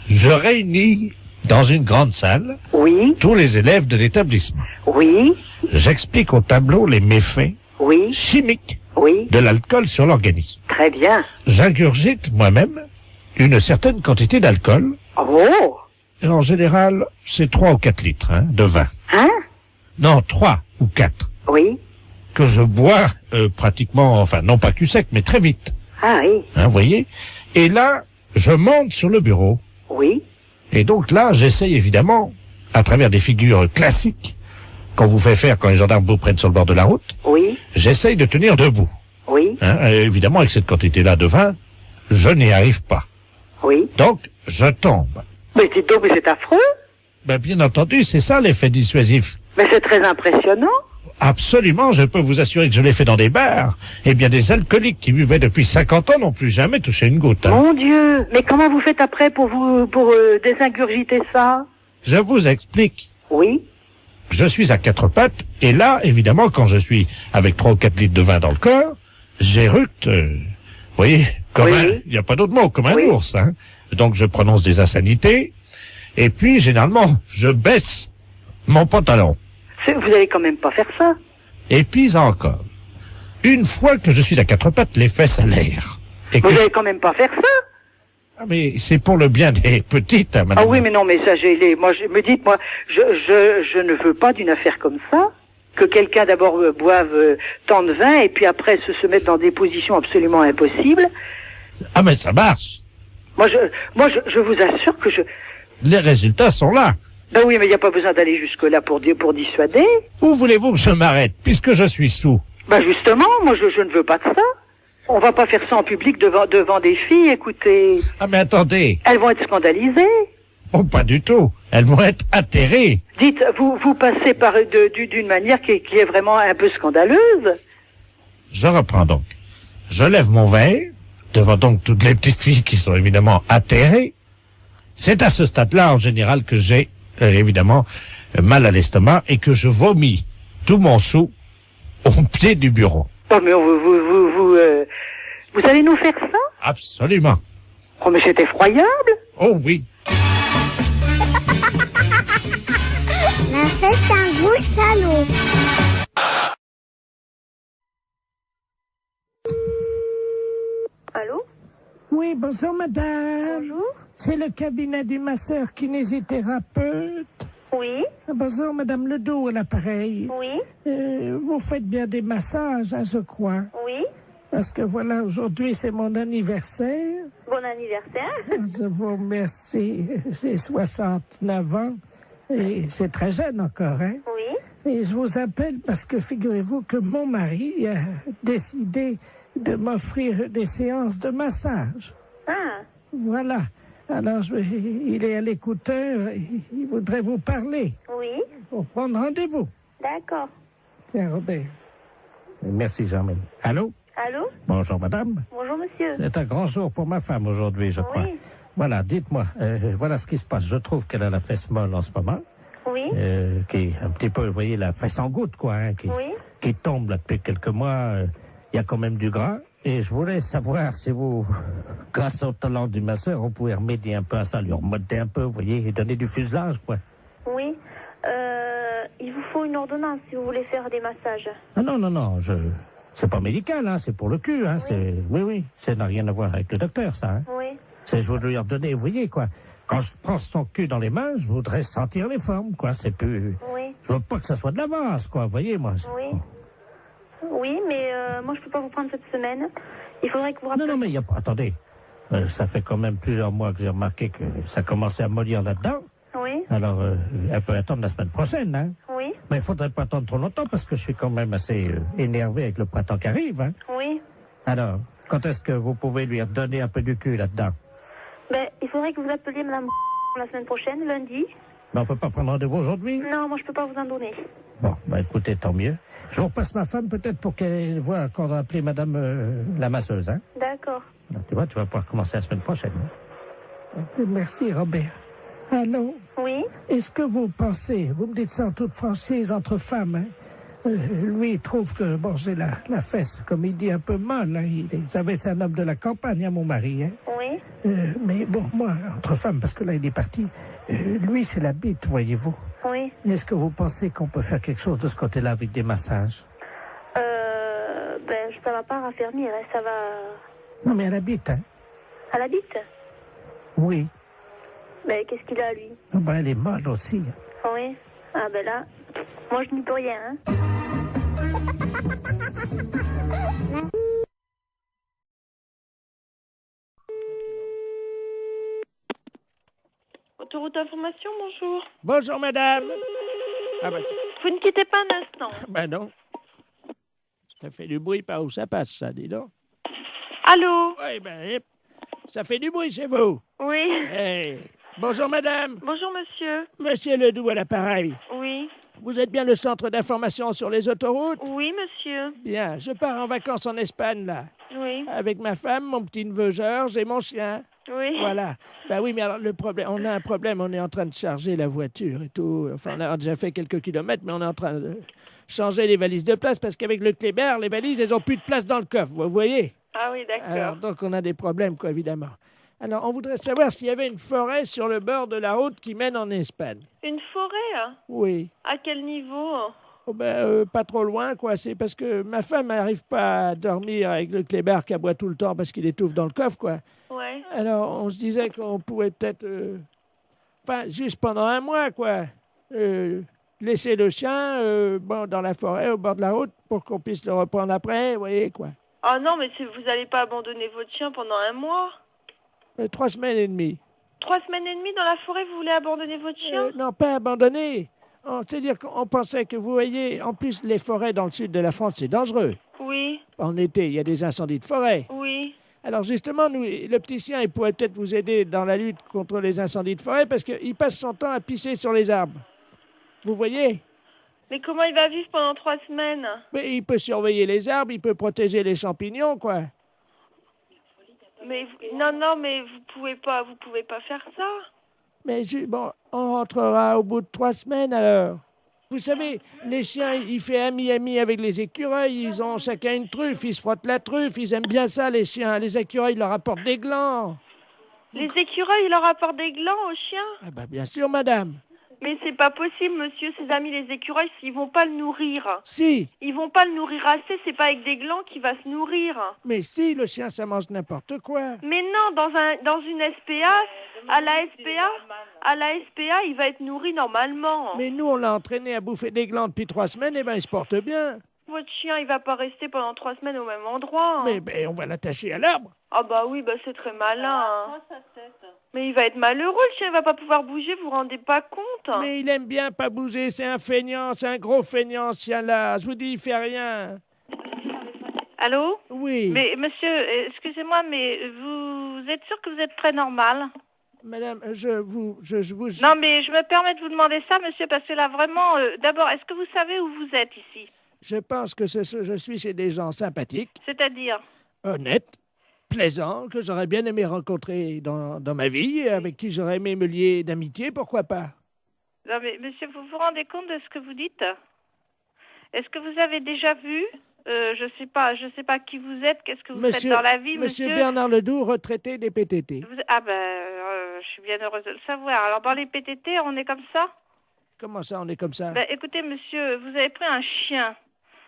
Je réunis dans une grande salle oui. tous les élèves de l'établissement. Oui. J'explique au tableau les méfaits oui. chimiques oui. de l'alcool sur l'organisme. Très bien. J'ingurgite moi-même une certaine quantité d'alcool. Oh. Et en général, c'est 3 ou 4 litres de vin. Hein? Non, 3 ou 4. Oui. Que je bois pratiquement, enfin non pas cul sec, mais très vite. Ah oui. Vous voyez? Et là, je monte sur le bureau. Oui. Et donc là, j'essaye évidemment, à travers des figures classiques, qu'on vous fait faire quand les gendarmes vous prennent sur le bord de la route. Oui. J'essaye de tenir debout. Oui. Évidemment, avec cette quantité-là de vin, je n'y arrive pas. Oui. Donc, je tombe. Mais dites donc, mais c'est affreux. Ben, bien entendu, c'est ça l'effet dissuasif. Mais c'est très impressionnant. Absolument, je peux vous assurer que je l'ai fait dans des bars. Eh bien, des alcooliques qui buvaient depuis 50 ans n'ont plus jamais touché une goutte. Mon Dieu. Mais comment vous faites après pour désingurgiter ça? Je vous explique. Oui. Je suis à 4 pattes, et là, évidemment, quand je suis avec 3 ou 4 litres de vin dans le corps, j'éructe, vous voyez, comme il n'y a pas d'autre mot, comme un ours, hein. Donc je prononce des insanités, et puis, généralement, je baisse mon pantalon. Vous allez quand même pas faire ça. Et puis encore, une fois que je suis à 4 pattes, les fesses à l'air. Vous allez quand même pas faire ça. Ah, mais c'est pour le bien des petites, hein, madame. Ah oui, mais non, mais ça, moi, je ne veux pas d'une affaire comme ça. Que quelqu'un d'abord boive tant de vin et puis après se mette dans des positions absolument impossibles. Ah, mais ça marche. Moi, je vous assure que les résultats sont là. Ben oui, mais il n'y a pas besoin d'aller jusque-là pour dissuader. Où voulez-vous que je m'arrête, puisque je suis sous? Ben justement, moi, je ne veux pas de ça. On va pas faire ça en public devant des filles, écoutez. Ah, mais attendez. Elles vont être scandalisées. Oh, pas du tout. Elles vont être atterrées. Dites, vous passez d'une manière qui est vraiment un peu scandaleuse. Je reprends donc. Je lève mon verre, devant donc toutes les petites filles qui sont évidemment atterrées. C'est à ce stade-là, en général, que j'ai, évidemment, mal à l'estomac et que je vomis tout mon sou au pied du bureau. Oh, mais vous allez nous faire ça? Absolument. Oh, mais c'est effroyable. Oh, oui. Mais c'est un gros salaud. Allô? Oui, bonjour madame. Bonjour. C'est le cabinet du masseur kinésithérapeute. Oui. Bonjour madame Ledoux à l'appareil. Oui. Vous faites bien des massages, hein, je crois. Oui. Parce que voilà, aujourd'hui c'est mon anniversaire. Bon anniversaire. Je vous remercie. J'ai 69 ans et c'est très jeune encore, hein. Oui. Et je vous appelle parce que figurez-vous que mon mari a décidé de m'offrir des séances de massage. Ah. Voilà. Alors, il est à l'écouteur, il voudrait vous parler. Oui. Pour prendre rendez-vous. D'accord. Tiens, Robert. Merci, Jean-Marie. Allô? Allô? Bonjour, madame. Bonjour, monsieur. C'est un grand jour pour ma femme aujourd'hui, je crois. Oui. Voilà, dites-moi, voilà ce qui se passe. Je trouve qu'elle a la fesse molle en ce moment. Oui. Qui est un petit peu, vous voyez, la fesse en goutte, quoi, hein, qui tombe là depuis quelques mois. Il y a quand même du gras. Et je voulais savoir si vous, grâce au talent du masseur, on pouvait remédier un peu à ça, lui remonter un peu, vous voyez, et donner du fuselage, quoi. Oui. Il vous faut une ordonnance si vous voulez faire des massages. Ah non, c'est pas médical, hein, c'est pour le cul, hein, oui, ça n'a rien à voir avec le docteur, ça, hein. Oui. C'est, je veux lui redonner, vous voyez, quoi. Quand je prends son cul dans les mains, je voudrais sentir les formes, quoi, c'est plus... Oui. Je veux pas que ça soit de l'avance, quoi, vous voyez, moi. Oui. Oui, mais moi, je peux pas vous prendre cette semaine. Il faudrait que vous rappeliez... Non, mais il y a pas... Attendez. Ça fait quand même plusieurs mois que j'ai remarqué que ça commençait à mollir là-dedans. Oui. Alors, elle peut attendre la semaine prochaine, hein. Oui. Mais il faudrait pas attendre trop longtemps parce que je suis quand même assez énervé avec le printemps qui arrive, hein. Oui. Alors, quand est-ce que vous pouvez lui redonner un peu du cul là-dedans? Ben, il faudrait que vous appeliez madame la semaine prochaine, lundi. Mais on peut pas prendre rendez-vous aujourd'hui? Non, moi, je peux pas vous en donner. Bon, écoutez, tant mieux. Je vous repasse ma femme peut-être pour qu'elle voit qu'on va appeler madame la masseuse, hein. D'accord. Alors, tu vois, tu vas pouvoir commencer la semaine prochaine. Hein? Merci, Robert. Allô? Oui? Est-ce que vous pensez, vous me dites ça en toute franchise entre femmes, hein? Lui, il trouve que, bon, j'ai la fesse, comme il dit, un peu molle, hein. Vous savez, c'est un homme de la campagne, hein, mon mari, hein. Oui? Mais bon, moi, entre femmes, parce que là, il est parti, lui, c'est la bite, voyez-vous. Oui. Est-ce que vous pensez qu'on peut faire quelque chose de ce côté-là avec des massages? Ben, ça va pas raffermir, hein, ça va... Non, mais elle habite, hein? Elle habite? Oui. Ben, qu'est-ce qu'il a, lui? Ah ben, elle est molle aussi. Oui. Ah, ben là, moi, je n'y peux rien, hein. Autoroute d'information, bonjour. Bonjour, madame. Ah ben, Vous ne quittez pas un instant. ben non. Ça fait du bruit par où ça passe, ça, dis donc. Allô? Oui, ben, ça fait du bruit chez vous. Oui. Hey. Bonjour, madame. Bonjour, monsieur. Monsieur Ledoux à l'appareil. Oui. Vous êtes bien le centre d'information sur les autoroutes? Oui, monsieur. Bien, je pars en vacances en Espagne, là. Oui. Avec ma femme, mon petit-neveu Georges et mon chien. Oui. Voilà. Ben oui, mais alors le problème, on a un problème, on est en train de charger la voiture et tout. Enfin, on a déjà fait quelques kilomètres, mais on est en train de changer les valises de place parce qu'avec le Kléber, les valises, elles ont plus de place dans le coffre, vous voyez? Ah oui, d'accord. Alors, donc on a des problèmes, quoi, évidemment. Alors, on voudrait savoir s'il y avait une forêt sur le bord de la route qui mène en Espagne. Une forêt, hein? Oui. À quel niveau? Oh ben, pas trop loin, quoi. C'est parce que ma femme n'arrive pas à dormir avec le Kléber qui aboie tout le temps parce qu'il étouffe dans le coffre, quoi. Ouais. Alors, on se disait qu'on pouvait peut-être... Enfin, juste pendant un mois, quoi. Laisser le chien dans la forêt, au bord de la route, pour qu'on puisse le reprendre après, vous voyez, quoi. Ah non, mais vous n'allez pas abandonner votre chien pendant un mois? 3 semaines et demie. 3 semaines et demie dans la forêt, vous voulez abandonner votre chien? Non, pas abandonner. C'est-à-dire qu'on pensait que, vous voyez, en plus, les forêts dans le sud de la France, c'est dangereux. Oui. En été, il y a des incendies de forêt. Oui. Alors justement, nous, le petit chien, il pourrait peut-être vous aider dans la lutte contre les incendies de forêt parce qu'il passe son temps à pisser sur les arbres. Vous voyez? Mais comment il va vivre pendant 3 semaines? Mais il peut surveiller les arbres, il peut protéger les champignons, quoi. Mais non, mais vous pouvez pas faire ça. Mais bon, on rentrera au bout de 3 semaines alors. Vous savez, les chiens, ils font ami avec les écureuils, ils ont chacun une truffe, ils se frottent la truffe, ils aiment bien ça les chiens. Les écureuils leur apportent des glands. Les écureuils, ils leur apportent des glands aux chiens? Ah bah bien sûr, madame. Mais c'est pas possible, monsieur, ses amis les écureuils, ils vont pas le nourrir. Si. Ils vont pas le nourrir assez, c'est pas avec des glands qu'il va se nourrir. Mais si, le chien, ça mange n'importe quoi. Mais non, dans une SPA, à la SPA, il va être nourri normalement. Mais nous, on l'a entraîné à bouffer des glands depuis 3 semaines, et ben il se porte bien. Votre chien, il va pas rester pendant 3 semaines au même endroit. Mais ben, on va l'attacher à l'arbre. Ah bah oui, bah c'est très malin. Mais il va être malheureux, le chien, il va pas pouvoir bouger, vous vous rendez pas compte? Mais il aime bien pas bouger, c'est un feignant, c'est un gros feignant, ce chien-là. Je vous dis, il fait rien. Allô? Oui. Mais monsieur, excusez-moi, mais vous êtes sûr que vous êtes très normal? Madame, je vous... Non, mais je me permets de vous demander ça, monsieur, parce que là, vraiment, d'abord, est-ce que vous savez où vous êtes ici? Je pense que je suis chez des gens sympathiques. C'est-à-dire? Honnêtes, plaisants, que j'aurais bien aimé rencontrer dans ma vie, et avec qui j'aurais aimé me lier d'amitié, pourquoi pas? Non, mais monsieur, vous vous rendez compte de ce que vous dites? Est-ce que vous avez déjà vu? Je sais pas qui vous êtes, qu'est-ce que vous faites dans la vie, monsieur? Monsieur Bernard Ledoux, retraité des PTT. Ah ben, je suis bien heureuse de le savoir. Alors, dans les PTT, on est comme ça? Comment ça, on est comme ça? Ben, écoutez, monsieur, vous avez pris un chien.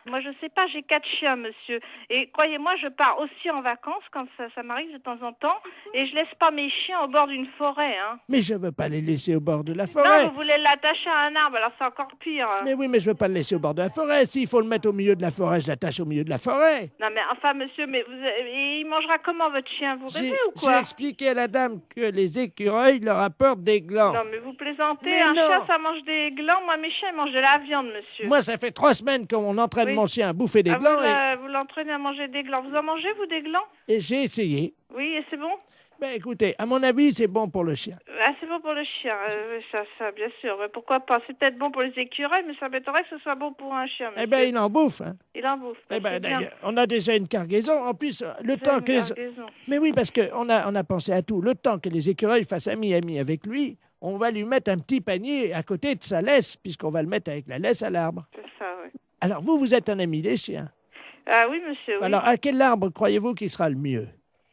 Moi, je sais pas, j'ai 4 chiens, monsieur. Et croyez-moi, je pars aussi en vacances quand ça m'arrive de temps en temps. Et je laisse pas mes chiens au bord d'une forêt, hein. Mais je veux pas les laisser au bord de la forêt. Non, vous voulez l'attacher à un arbre, alors c'est encore pire. Mais oui, mais je veux pas le laisser au bord de la forêt. S'il faut le mettre au milieu de la forêt, je l'attache au milieu de la forêt. Non, mais enfin, monsieur, mais il mangera comment, votre chien? Vous rêvez ou quoi? J'ai expliqué à la dame que les écureuils leur apportent des glands. Non, mais vous plaisantez. Mais un non. chien, ça mange des glands. Moi, mes chiens, ils mangent de la viande, monsieur. Moi, ça fait 3 semaines qu'on entraîne mon chien à bouffer des glands. Vous l'entraînez à manger des glands. Vous en mangez, vous, des glands? Et j'ai essayé. Oui, et c'est bon? Ben écoutez, à mon avis, c'est bon pour le chien. Ah, c'est bon pour le chien, ça, bien sûr. Mais pourquoi pas? C'est peut-être bon pour les écureuils, mais ça m'étonnerait que ce soit bon pour un chien, monsieur. Eh ben, il en bouffe. Hein. Il en bouffe. Eh ben, c'est bien. d'ailleurs, on a déjà une cargaison. En plus, le temps que... Mais oui, parce qu'on a pensé à tout. Le temps que les écureuils fassent ami avec lui, on va lui mettre un petit panier à côté de sa laisse, puisqu'on va le mettre avec la laisse à l'arbre. C'est ça, oui. Alors, vous êtes un ami des chiens. Ah oui, monsieur, oui. Alors, à quel arbre croyez-vous qu'il sera le mieux?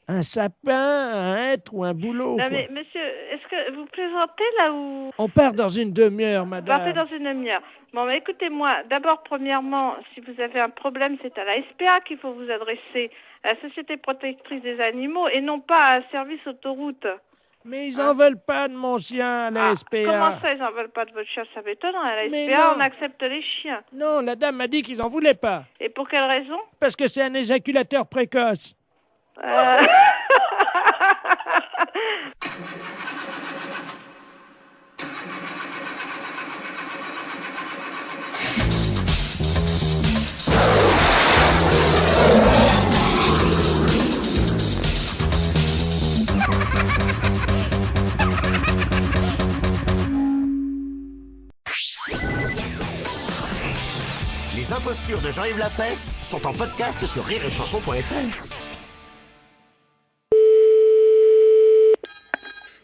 Un sapin, un hêtre ou un bouleau? Non, mais monsieur, est-ce que vous plaisantez là ou... On part dans une demi-heure, Vous madame. partez dans une demi-heure. Bon, mais écoutez-moi, d'abord, premièrement, si vous avez un problème, c'est à la SPA qu'il faut vous adresser, à la Société protectrice des animaux, et non pas à Service Autoroute. Mais ils en veulent pas de mon chien à la SPA. Comment ça, ils en veulent pas de votre chien? Ça m'étonne. À la Mais SPA, non. on accepte les chiens. Non, la dame m'a dit qu'ils en voulaient pas. Et pour quelle raison? Parce que c'est un éjaculateur précoce. Les impostures de Jean-Yves Lafesse sont en podcast sur rireetchanson.fr.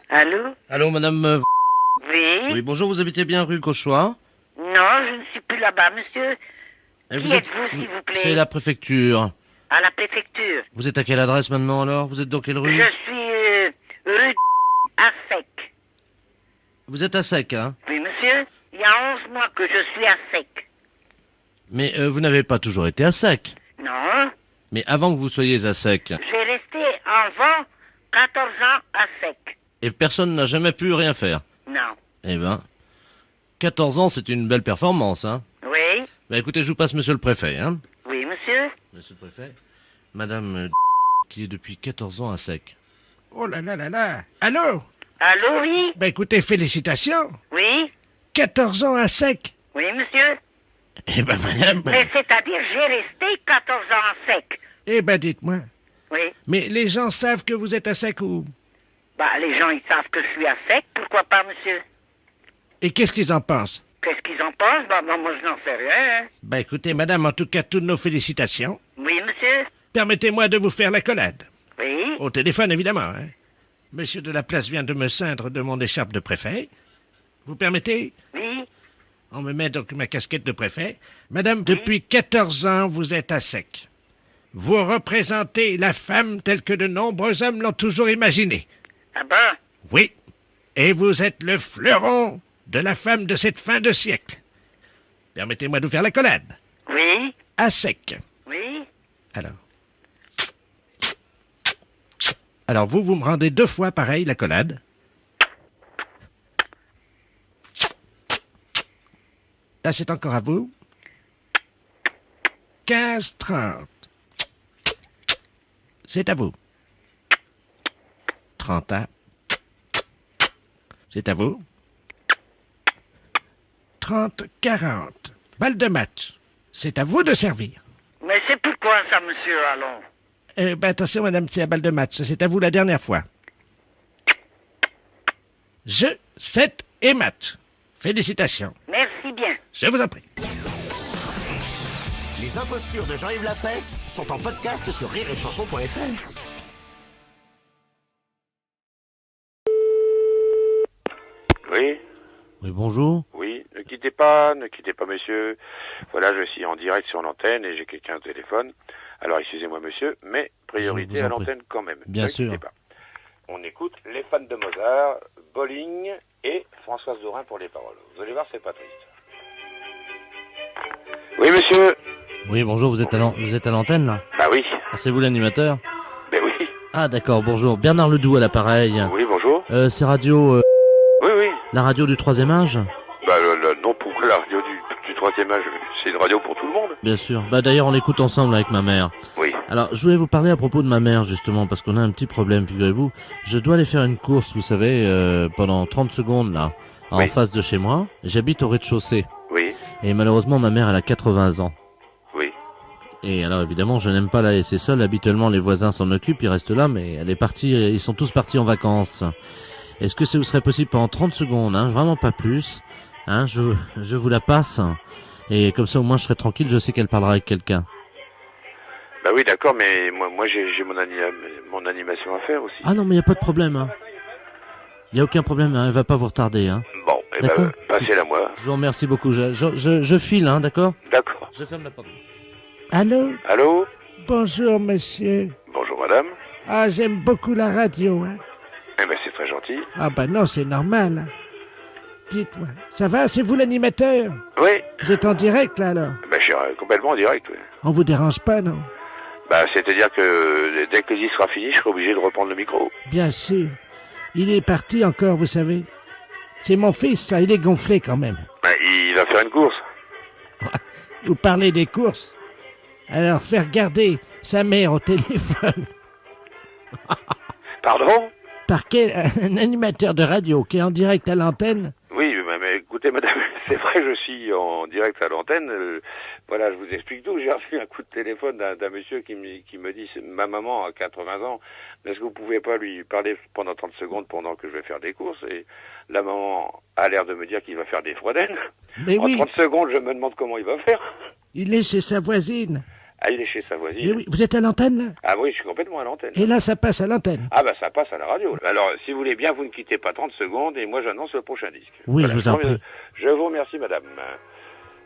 Allô? Allô, madame... Oui? Oui, bonjour, vous habitez bien rue Cauchois? Non, je ne suis plus là-bas, monsieur. Et Qui êtes-vous, s'il vous plaît? C'est la préfecture. À la préfecture. Vous êtes à quelle adresse maintenant, alors? Vous êtes dans quelle rue? Je suis rue à Sec. Vous êtes à Sec, hein? Oui, monsieur. Il y a 11 mois que je suis à Sec. Mais vous n'avez pas toujours été à Sec. Non. Mais avant que vous soyez à Sec, J'ai resté avant 14 ans à Sec. et personne n'a jamais pu rien faire. Non. Eh ben, 14 ans, c'est une belle performance, hein? Oui? Bah écoutez, je vous passe monsieur le préfet, hein? Oui, monsieur? Monsieur le préfet, madame qui est depuis 14 ans à Sec. Oh là là là là. Allô? Allô, oui? Ben écoutez, félicitations. Oui? 14 ans à Sec. Oui, monsieur? Eh ben, madame... Mais c'est-à-dire, j'ai resté 14 ans à sec. Eh ben, dites-moi. Oui. Mais les gens savent que vous êtes à sec ou... Bah, les gens, ils savent que je suis à sec. Pourquoi pas, monsieur? Et qu'est-ce qu'ils en pensent? Qu'est-ce qu'ils en pensent? Bah, moi, je n'en sais rien. Hein. Ben, écoutez, madame, en tout cas, toutes nos félicitations. Oui, monsieur? Permettez-moi de vous faire l'accolade. Oui? Au téléphone, évidemment, hein. Monsieur de la Place vient de me ceindre de mon écharpe de préfet. Vous permettez? Oui? On me met donc ma casquette de préfet. Madame, depuis 14 ans, vous êtes à sec. Vous représentez la femme telle que de nombreux hommes l'ont toujours imaginée. Ah bon? Oui. Et vous êtes le fleuron de la femme de cette fin de siècle. Permettez-moi de vous faire l'accolade. Oui? À sec. Oui? Alors vous me rendez 2 fois pareil l'accolade. Là, c'est encore à vous. 15-30. C'est à vous. 30 ans. C'est à vous. 30-40. Balle de match. C'est à vous de servir. Mais c'est pourquoi ça, monsieur, allons? Attention, madame, c'est la balle de match. C'est à vous la dernière fois. Jeu, 7 et match. Félicitations. Merci bien. Je vous en prie. Les impostures de Jean-Yves Lafesse sont en podcast sur rireetchanson.fr. Oui. Oui, bonjour. Oui, ne quittez pas, monsieur. Voilà, je suis en direct sur l'antenne et j'ai quelqu'un au téléphone. Alors, excusez-moi, monsieur, mais priorité à l'antenne quand même. Bien sûr. Pas. On écoute les fans de Mozart, Bolling et Françoise Dorin pour les paroles. Vous allez voir, c'est pas triste. Oui, monsieur. Oui, bonjour, vous êtes à l'antenne, là? Bah oui. Ah, c'est vous l'animateur? Ben oui. Ah, d'accord, bonjour. Bernard Ledoux à l'appareil. Oui, bonjour. C'est radio... Oui, oui. La radio du 3e âge? Bah non, pourquoi la radio du 3e âge? C'est une radio pour tout le monde. Bien sûr. Bah d'ailleurs, on l'écoute ensemble avec ma mère. Oui. Alors, je voulais vous parler à propos de ma mère, justement, parce qu'on a un petit problème, figurez-vous. Je dois aller faire une course, vous savez, pendant 30 secondes, là, en face de chez moi. J'habite au rez-de-chaussée. Oui. Et malheureusement, ma mère, elle a 80 ans. Oui. Et alors, évidemment, je n'aime pas la laisser seule. Habituellement, les voisins s'en occupent, ils restent là, mais elle est partie, ils sont tous partis en vacances. Est-ce que ça vous serait possible pendant 30 secondes, hein, vraiment pas plus, hein, je vous la passe, et comme ça, au moins, je serai tranquille, je sais qu'elle parlera avec quelqu'un. Bah oui, d'accord, mais moi j'ai mon animation à faire aussi. Ah non, mais il n'y a pas de problème, hein. Il n'y a aucun problème, hein, elle va pas vous retarder, hein. Bon, et ben, passez-la moi. Je vous remercie beaucoup, je file, hein, d'accord? D'accord. Je ferme la porte. Allô? Allô? Bonjour, monsieur. Bonjour, madame. Ah, j'aime beaucoup la radio, hein. Eh ben, c'est très gentil. Ah ben non, c'est normal. Dites-moi, ça va, c'est vous l'animateur? Oui. Vous êtes en direct, là, alors? Ben, je suis complètement en direct, oui. On vous dérange pas, non? Bah, c'est-à-dire que dès que l'idée sera finie, je serai obligé de reprendre le micro. Bien sûr. Il est parti encore, vous savez. C'est mon fils, ça, il est gonflé quand même. Bah, il va faire une course. Vous parlez des courses? Alors, faire garder sa mère au téléphone. Pardon? Par quel un animateur de radio qui est en direct à l'antenne? Oui, mais écoutez, madame, c'est vrai, je suis en direct à l'antenne. Voilà, je vous explique tout. J'ai reçu un coup de téléphone d'un monsieur qui me dit, ma maman a 80 ans, est-ce que vous pouvez pas lui parler pendant 30 secondes pendant que je vais faire des courses? Et la maman a l'air de me dire qu'il va faire des froidaines. Mais en oui. 30 secondes, je me demande comment il va faire. Il est chez sa voisine. Ah, il est chez sa voisine. Mais oui, vous êtes à l'antenne, là? Ah oui, je suis complètement à l'antenne. Et là, ça passe à l'antenne. Ah bah ça passe à la radio. Alors, si vous voulez bien, vous ne quittez pas 30 secondes et moi j'annonce le prochain disque. Oui, voilà, je vous en prie. Je vous remercie, madame.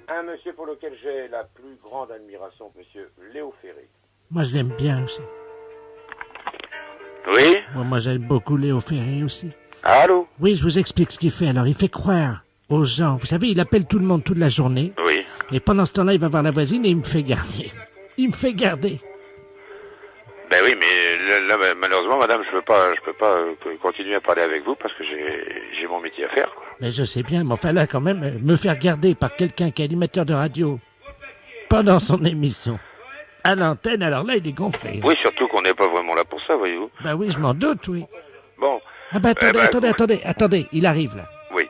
Un monsieur pour lequel j'ai la plus grande admiration, monsieur Léo Ferré. Moi, je l'aime bien aussi. Oui? Moi, j'aime beaucoup Léo Ferré aussi. Allô? Oui, je vous explique ce qu'il fait. Alors, il fait croire aux gens. Vous savez, il appelle tout le monde toute la journée. Oui. Et pendant ce temps-là, il va voir la voisine et il me fait garder. Il me fait garder. Ben oui, mais là, malheureusement, madame, je peux pas continuer à parler avec vous parce que j'ai mon métier à faire, quoi. Mais je sais bien, mais enfin là, quand même, me faire garder par quelqu'un qui est animateur de radio pendant son émission à l'antenne, alors là, il est gonflé. Oui, surtout qu'on n'est pas vraiment là pour ça, voyez-vous. Ben oui, je m'en doute, oui. Bon. Ah ben attendez, il arrive là. Oui.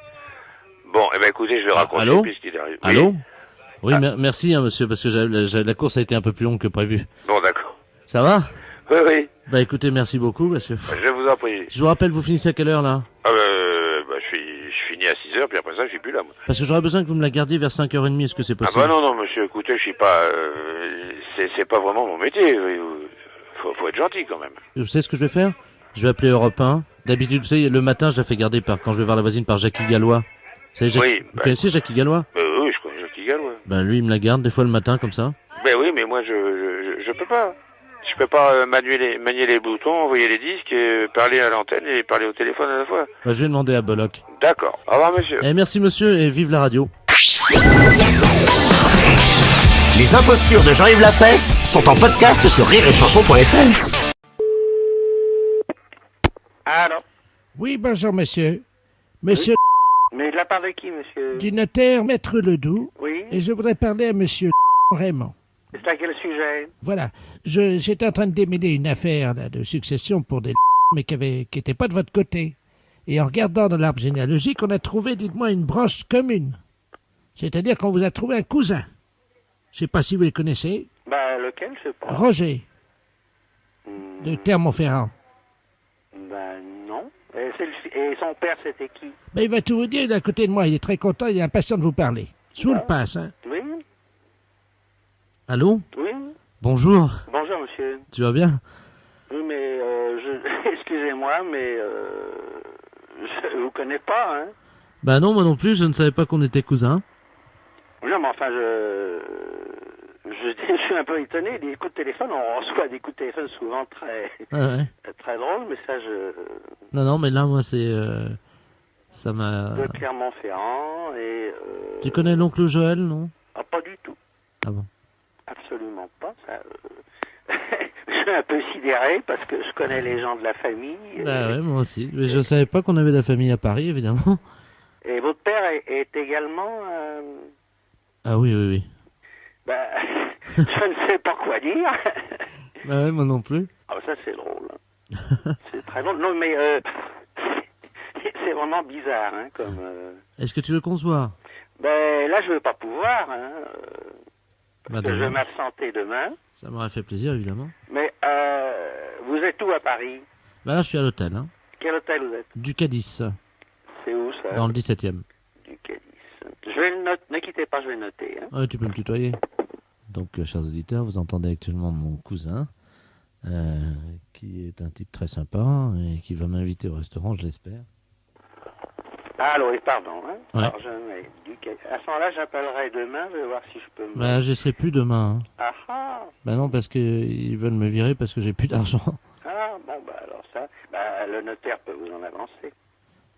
Bon, eh ben écoutez, je vais raconter allô puisqu'il arrive. Allô? Oui, merci, hein, monsieur, parce que la course a été un peu plus longue que prévu. Bon, d'accord. Ça va? Oui, oui. Bah écoutez, merci beaucoup, parce que... Je vous en prie. Je vous rappelle, vous finissez à quelle heure, là? Je finis à 6h, puis après ça, je suis plus là, moi. Parce que j'aurais besoin que vous me la gardiez vers 5h30, est-ce que c'est possible? Ah bah non, monsieur, écoutez, je suis pas... c'est pas vraiment mon métier. Faut être gentil, quand même. Vous savez ce que je vais faire? Je vais appeler Europe 1. D'habitude, vous savez, le matin, je la fais garder quand je vais voir la voisine par Jackie Gallois. Vous savez, Oui, vous connaissez Jackie Gallois? Oui, je connais Jackie Gallois. Ben lui, il me la garde des fois le matin, comme ça. Ben oui, mais moi, je peux pas. Je peux pas manier les boutons, envoyer les disques, et parler à l'antenne et parler au téléphone à la fois. Ben, je vais demander à Bollock. D'accord. Au revoir, monsieur. Eh, merci, monsieur, et vive la radio. Les impostures de Jean-Yves Lafesse sont en podcast sur rireetchanson.fr. Allô? Oui, bonjour, monsieur. Monsieur Mais de la part de qui, monsieur? du notaire Maître Ledoux. Oui. Et je voudrais parler à monsieur Raymond. C'est à quel sujet? Voilà. J'étais en train de démêler une affaire là, de succession pour des mais qui n'était pas de votre côté. Et en regardant dans l'arbre généalogique, on a trouvé, dites-moi, une branche commune. C'est-à-dire qu'on vous a trouvé un cousin. Je sais pas si vous le connaissez. Bah, lequel, je sais pas. Roger. De Clermont-Ferrand. Bah, non. Et son père, c'était qui? Ben, il va tout vous dire, il est à côté de moi, il est très content, il est impatient de vous parler. Je vous le passe, hein. Oui. Allô? Oui. Bonjour. Bonjour, monsieur. Tu vas bien? Oui, mais excusez-moi, mais je vous connais pas, hein. Bah non, moi non plus, je ne savais pas qu'on était cousins. Non, mais enfin, je suis un peu étonné. Des coups de téléphone, on reçoit des coups de téléphone souvent très drôles, mais ça, Non, mais là, moi, c'est... ça m'a... De Clermont-Ferrand et... Tu connais l'oncle Joël, non? Ah, pas du tout. Ah bon? Absolument pas, ça... Je suis un peu sidéré parce que je connais les gens de la famille. Bah ouais, moi aussi. Mais je savais pas qu'on avait de la famille à Paris, évidemment. Et votre père est également... Ah oui. Bah, je ne sais pas quoi dire. Bah ouais, moi non plus. Ah, ça, c'est drôle. C'est très drôle. Non, mais c'est vraiment bizarre, hein, comme... Est-ce que tu veux qu'on se voit? Ben, là, je ne vais pas pouvoir, hein, parce que je vais demain. m'absenter demain. Ça m'aurait fait plaisir, évidemment. Mais vous êtes où à Paris? Bah là, je suis à l'hôtel, hein. Quel hôtel vous êtes? Du Cadiz. C'est où, ça? Dans le 17e. Du Cadiz. Je vais le noter. Ne quittez pas, je vais noter, hein. Ouais, tu peux me tutoyer. Donc, chers auditeurs, vous entendez actuellement mon cousin, qui est un type très sympa et qui va m'inviter au restaurant, je l'espère. Allô, et pardon, hein. Ouais. Alors, à ce moment-là, j'appellerai demain, je vais voir si je peux me... Bah, je serai plus demain. Hein. Ah. Bah non, parce que ils veulent me virer parce que j'ai plus d'argent. Ah, bon, bah alors ça, bah, le notaire peut vous en avancer.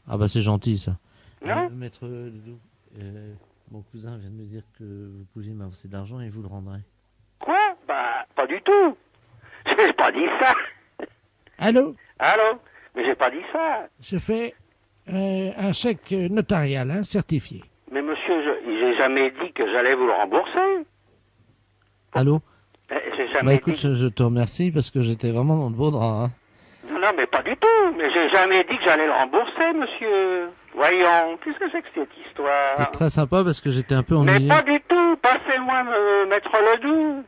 Ah bah c'est gentil, ça. Non Maître Ledoux, mon cousin vient de me dire que vous pouviez m'avancer de l'argent et vous le rendrez. Quoi? Bah, pas du tout. J'ai pas dit ça. Allô? Allô? Mais j'ai pas dit ça. Je fais un chèque notarial, hein, certifié. Mais monsieur, j'ai jamais dit que j'allais vous le rembourser. Allô? J'ai jamais Bah écoute, dit... je te remercie parce que j'étais vraiment dans le beau drap, hein. Non, mais pas du tout. Mais j'ai jamais dit que j'allais le rembourser, monsieur. Voyons, qu'est-ce que c'est que cette histoire? T'es très sympa parce que j'étais un peu ennuyé. Mais pas du tout. Passez-moi Maître Ledoux.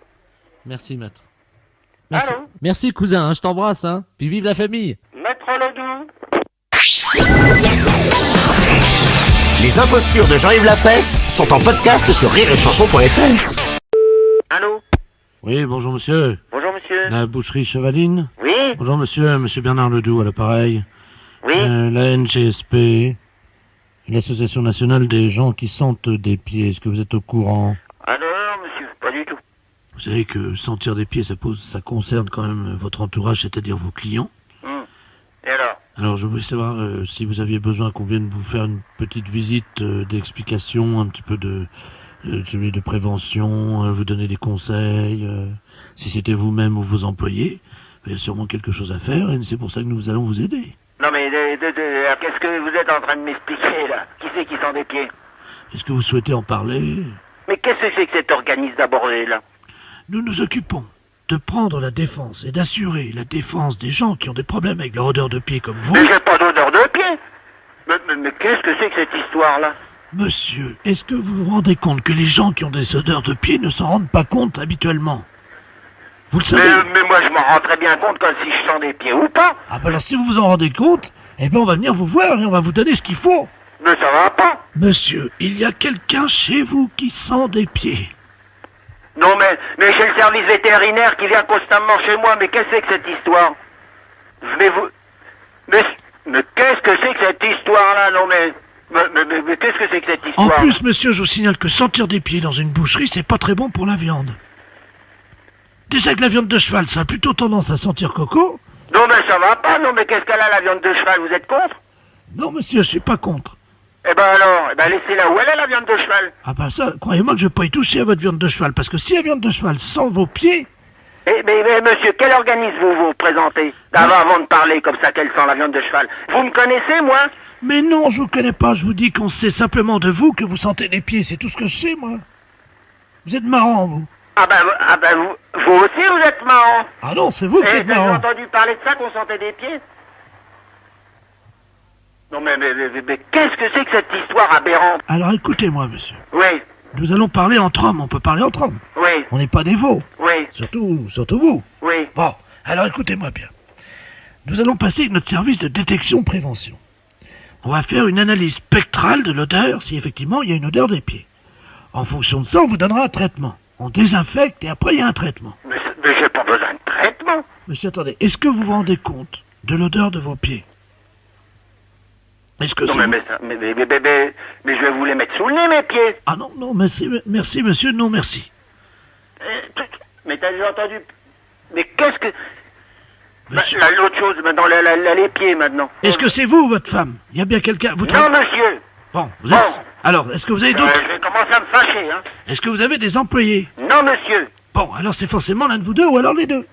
Merci, maître. Merci. Allô? Merci, cousin, hein, je t'embrasse, hein. Puis vive la famille. Maître Ledoux. Les impostures de Jean-Yves Lafesse sont en podcast sur rireetchanson.fr. Allô? Oui, bonjour monsieur. Bonjour monsieur. La boucherie Chevaline. Oui. Bonjour monsieur Bernard Ledoux à l'appareil. Oui. La NGSP, l'Association nationale des gens qui sentent des pieds. Est-ce que vous êtes au courant? Ah non, monsieur, pas du tout. Vous savez que sentir des pieds, ça concerne quand même votre entourage, c'est-à-dire vos clients. Et alors? Alors je voulais savoir si vous aviez besoin qu'on vienne vous faire une petite visite d'explication, un petit peu de prévention, vous donner des conseils. Si c'était vous-même ou vos employés, il y a sûrement quelque chose à faire et c'est pour ça que nous allons vous aider. Non mais qu'est-ce que vous êtes en train de m'expliquer là? Qui c'est qui sent des pieds? Est-ce que vous souhaitez en parler? Mais qu'est-ce que c'est que cet organisme d'abordé là? Nous nous occupons de prendre la défense et d'assurer la défense des gens qui ont des problèmes avec leur odeur de pied comme vous. Mais j'ai pas d'odeur de pied. Mais qu'est-ce que c'est que cette histoire là? Monsieur, est-ce que vous vous rendez compte que les gens qui ont des odeurs de pied ne s'en rendent pas compte habituellement? Vous le savez? Mais moi, je m'en rends très bien compte quand si je sens des pieds ou pas. Ah ben alors si vous vous en rendez compte, eh ben on va venir vous voir et on va vous donner ce qu'il faut. Mais ça va pas. Monsieur, il y a quelqu'un chez vous qui sent des pieds. Non, mais j'ai le service vétérinaire qui vient constamment chez moi. Mais qu'est-ce que c'est que cette histoire? Mais qu'est-ce que c'est que cette histoire-là? Non, mais qu'est-ce que c'est que cette histoire? En plus, monsieur, je vous signale que sentir des pieds dans une boucherie, c'est pas très bon pour la viande. Déjà que la viande de cheval, ça a plutôt tendance à sentir coco. Non, mais ça va pas. Non, mais qu'est-ce qu'elle a, la viande de cheval? Vous êtes contre? Non, monsieur, je suis pas contre. Eh ben alors, laissez-la où elle est, la viande de cheval. Ah ben ça, croyez-moi que je vais pas y toucher à votre viande de cheval, parce que si la viande de cheval sent vos pieds... Mais monsieur, quel organisme vous présentez avant de parler comme ça qu'elle sent la viande de cheval? Vous me connaissez, moi? Mais non, je vous connais pas, je vous dis qu'on sait simplement de vous que vous sentez les pieds, c'est tout ce que je sais, moi. Vous êtes marrant, vous. Ah ben vous aussi vous êtes marrant. Ah non, c'est vous qui êtes marrant. J'ai entendu parler de ça, qu'on sentait des pieds. Non mais qu'est-ce que c'est que cette histoire aberrante? Alors écoutez-moi, monsieur. Oui. Nous allons parler entre hommes, on peut parler entre hommes. Oui. On n'est pas des veaux. Oui. Surtout vous. Oui. Bon, alors écoutez-moi bien. Nous allons passer notre service de détection-prévention. On va faire une analyse spectrale de l'odeur, si effectivement il y a une odeur des pieds. En fonction de ça, on vous donnera un traitement. On désinfecte et après il y a un traitement. Mais j'ai pas besoin de traitement. Monsieur, attendez, est-ce que vous vous rendez compte de l'odeur de vos pieds? Est-ce que non, mais je vais vous les mettre sous le nez, mes pieds. Ah non, merci, monsieur, non, merci. Mais t'as déjà entendu... Mais qu'est-ce que... l'autre chose, maintenant, les pieds, maintenant. Est-ce que c'est vous, votre femme? Il y a bien quelqu'un... Non, monsieur. Bon, vous êtes... Bon. Alors, est-ce que vous avez d'autres... Je vais commencer à me fâcher, hein. Est-ce que vous avez des employés? Non, monsieur. Bon, alors c'est forcément l'un de vous deux ou alors les deux.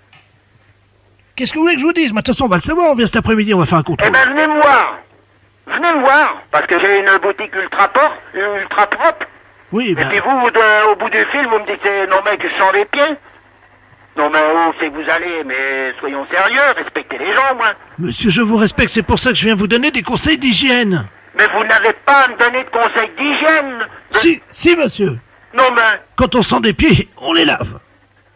Qu'est-ce que vous voulez que je vous dise? Mais de toute façon, on va le savoir, on vient cet après-midi, on va faire un contrôle. Eh ben, venez me voir. Venez me voir, parce que j'ai une boutique ultra propre. Oui, ben... Et puis vous, au bout du fil, vous me dites que non, mec, je sens les pieds. Non, mais où c'est que vous allez? Mais soyons sérieux, respectez les gens, moi. Monsieur, je vous respecte, c'est pour ça que je viens vous donner des conseils d'hygiène. Mais vous n'avez pas à me donner de conseils d'hygiène. Si, monsieur. Non, mais... Quand on sent des pieds, on les lave.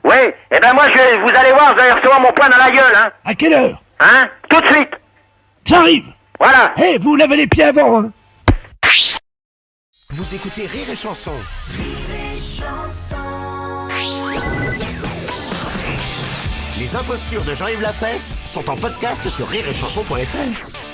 Oui, eh ben moi, vous allez voir, vous allez recevoir mon poing dans la gueule, hein. À quelle heure? Hein? Tout de suite. J'arrive. Voilà. Hé, vous lavez les pieds avant, hein. Vous écoutez Rire et Chanson. Rire et Chanson. Les impostures de Jean-Yves Lafesse sont en podcast sur rireetchanson.fr.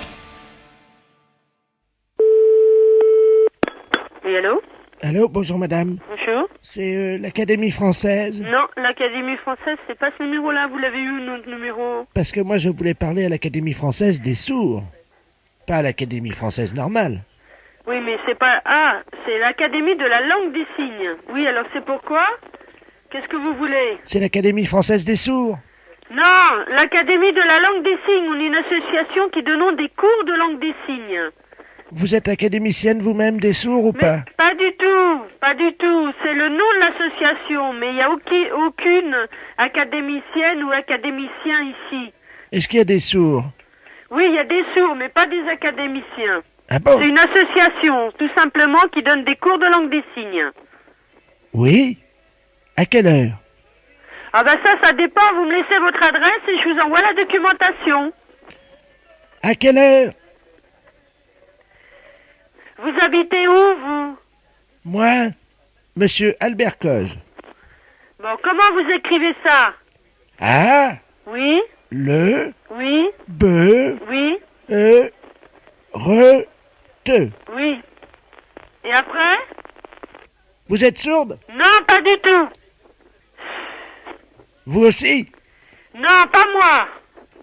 Oui, allô? Allô, bonjour madame. Bonjour. C'est l'Académie française? Non, l'Académie française, c'est pas ce numéro-là. Vous l'avez eu, notre numéro? Parce que moi, je voulais parler à l'Académie française des sourds. Pas à l'Académie française normale. Oui, mais c'est pas... Ah, c'est l'Académie de la langue des signes. Oui, alors c'est pourquoi? Qu'est-ce que vous voulez? C'est l'Académie française des sourds. Non, l'Académie de la langue des signes. On est une association qui donne des cours de langue des signes. Vous êtes académicienne vous-même des sourds ou pas? Pas du tout, pas du tout. C'est le nom de l'association, mais il n'y a aucune académicienne ou académicien ici. Est-ce qu'il y a des sourds? Oui, il y a des sourds, mais pas des académiciens. Ah bon? C'est une association, tout simplement, qui donne des cours de langue des signes. Oui? À quelle heure? Ah ben ça dépend. Vous me laissez votre adresse et je vous envoie la documentation. À quelle heure? Vous habitez où, vous? Moi, monsieur Albert Coge. Bon, comment vous écrivez ça? Ah? Oui? Le? Oui? B? Oui? Te. Oui. Et après? Vous êtes sourde? Non, pas du tout. Vous aussi? Non, pas moi.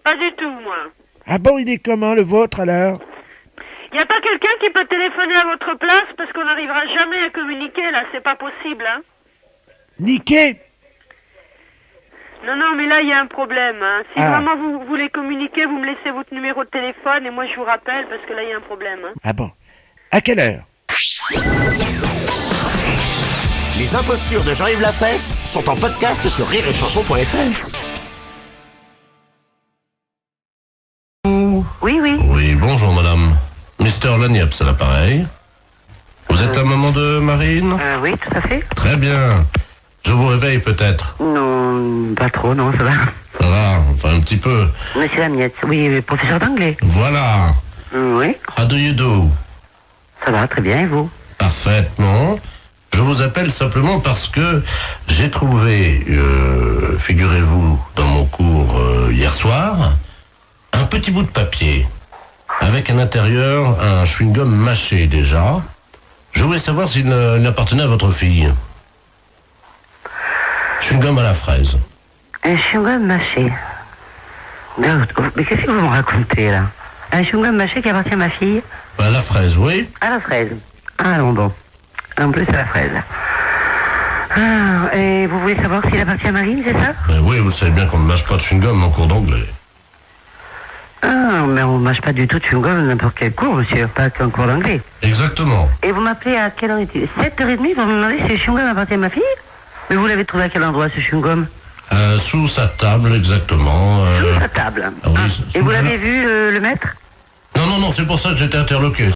Pas du tout, moi. Ah bon, il est comment, le vôtre, alors? Y a pas quelqu'un qui peut téléphoner à votre place parce qu'on n'arrivera jamais à communiquer, là, c'est pas possible, hein? Niqué? Non, mais là, il y a un problème, hein. Si vraiment vous voulez communiquer, vous me laissez votre numéro de téléphone et moi je vous rappelle parce que là, il y a un problème, hein. Ah bon? À quelle heure? Les impostures de Jean-Yves Lafesse sont en podcast sur rireetchanson.fr. Oui. Oui, bonjour madame. Mr. Lagniepce à l'appareil. Vous Vous êtes la maman de Marine? Oui, tout à fait. Très bien. Je vous réveille peut-être? Non, pas trop, non, ça va. Ça va, enfin un petit peu. Monsieur Lamiette, oui, professeur d'anglais. Voilà. Oui. How do you do? Ça va, très bien, et vous? Parfaitement. Je vous appelle simplement parce que j'ai trouvé, figurez-vous, dans mon cours hier soir, un petit bout de papier, avec à l'intérieur un chewing-gum mâché déjà. Je voulais savoir s'il appartenait à votre fille. Chewing-gum à la fraise. Un chewing-gum mâché. Mais qu'est-ce que vous me racontez, là? Un chewing-gum mâché qui appartient à ma fille? À la fraise, oui. À la fraise. Ah non, bon. En plus, à la fraise. Ah, et vous voulez savoir s'il appartient à Marine, c'est ça? Oui, vous savez bien qu'on ne mâche pas de chewing-gum en cours d'anglais. Ah, mais on ne mâche pas du tout de chewing-gum n'importe quel cours, monsieur, pas qu'un cours d'anglais. Exactement. Et vous m'appelez à quelle heure est-il? 7h30, vous me demandez si le chewing-gum appartient à ma fille? Mais vous l'avez trouvé à quel endroit, ce chewing-gum? Sous sa table, exactement. Sous sa table. Ah, oui, et vous l'avez vu, le maître? Non, c'est pour ça que j'étais interloqué.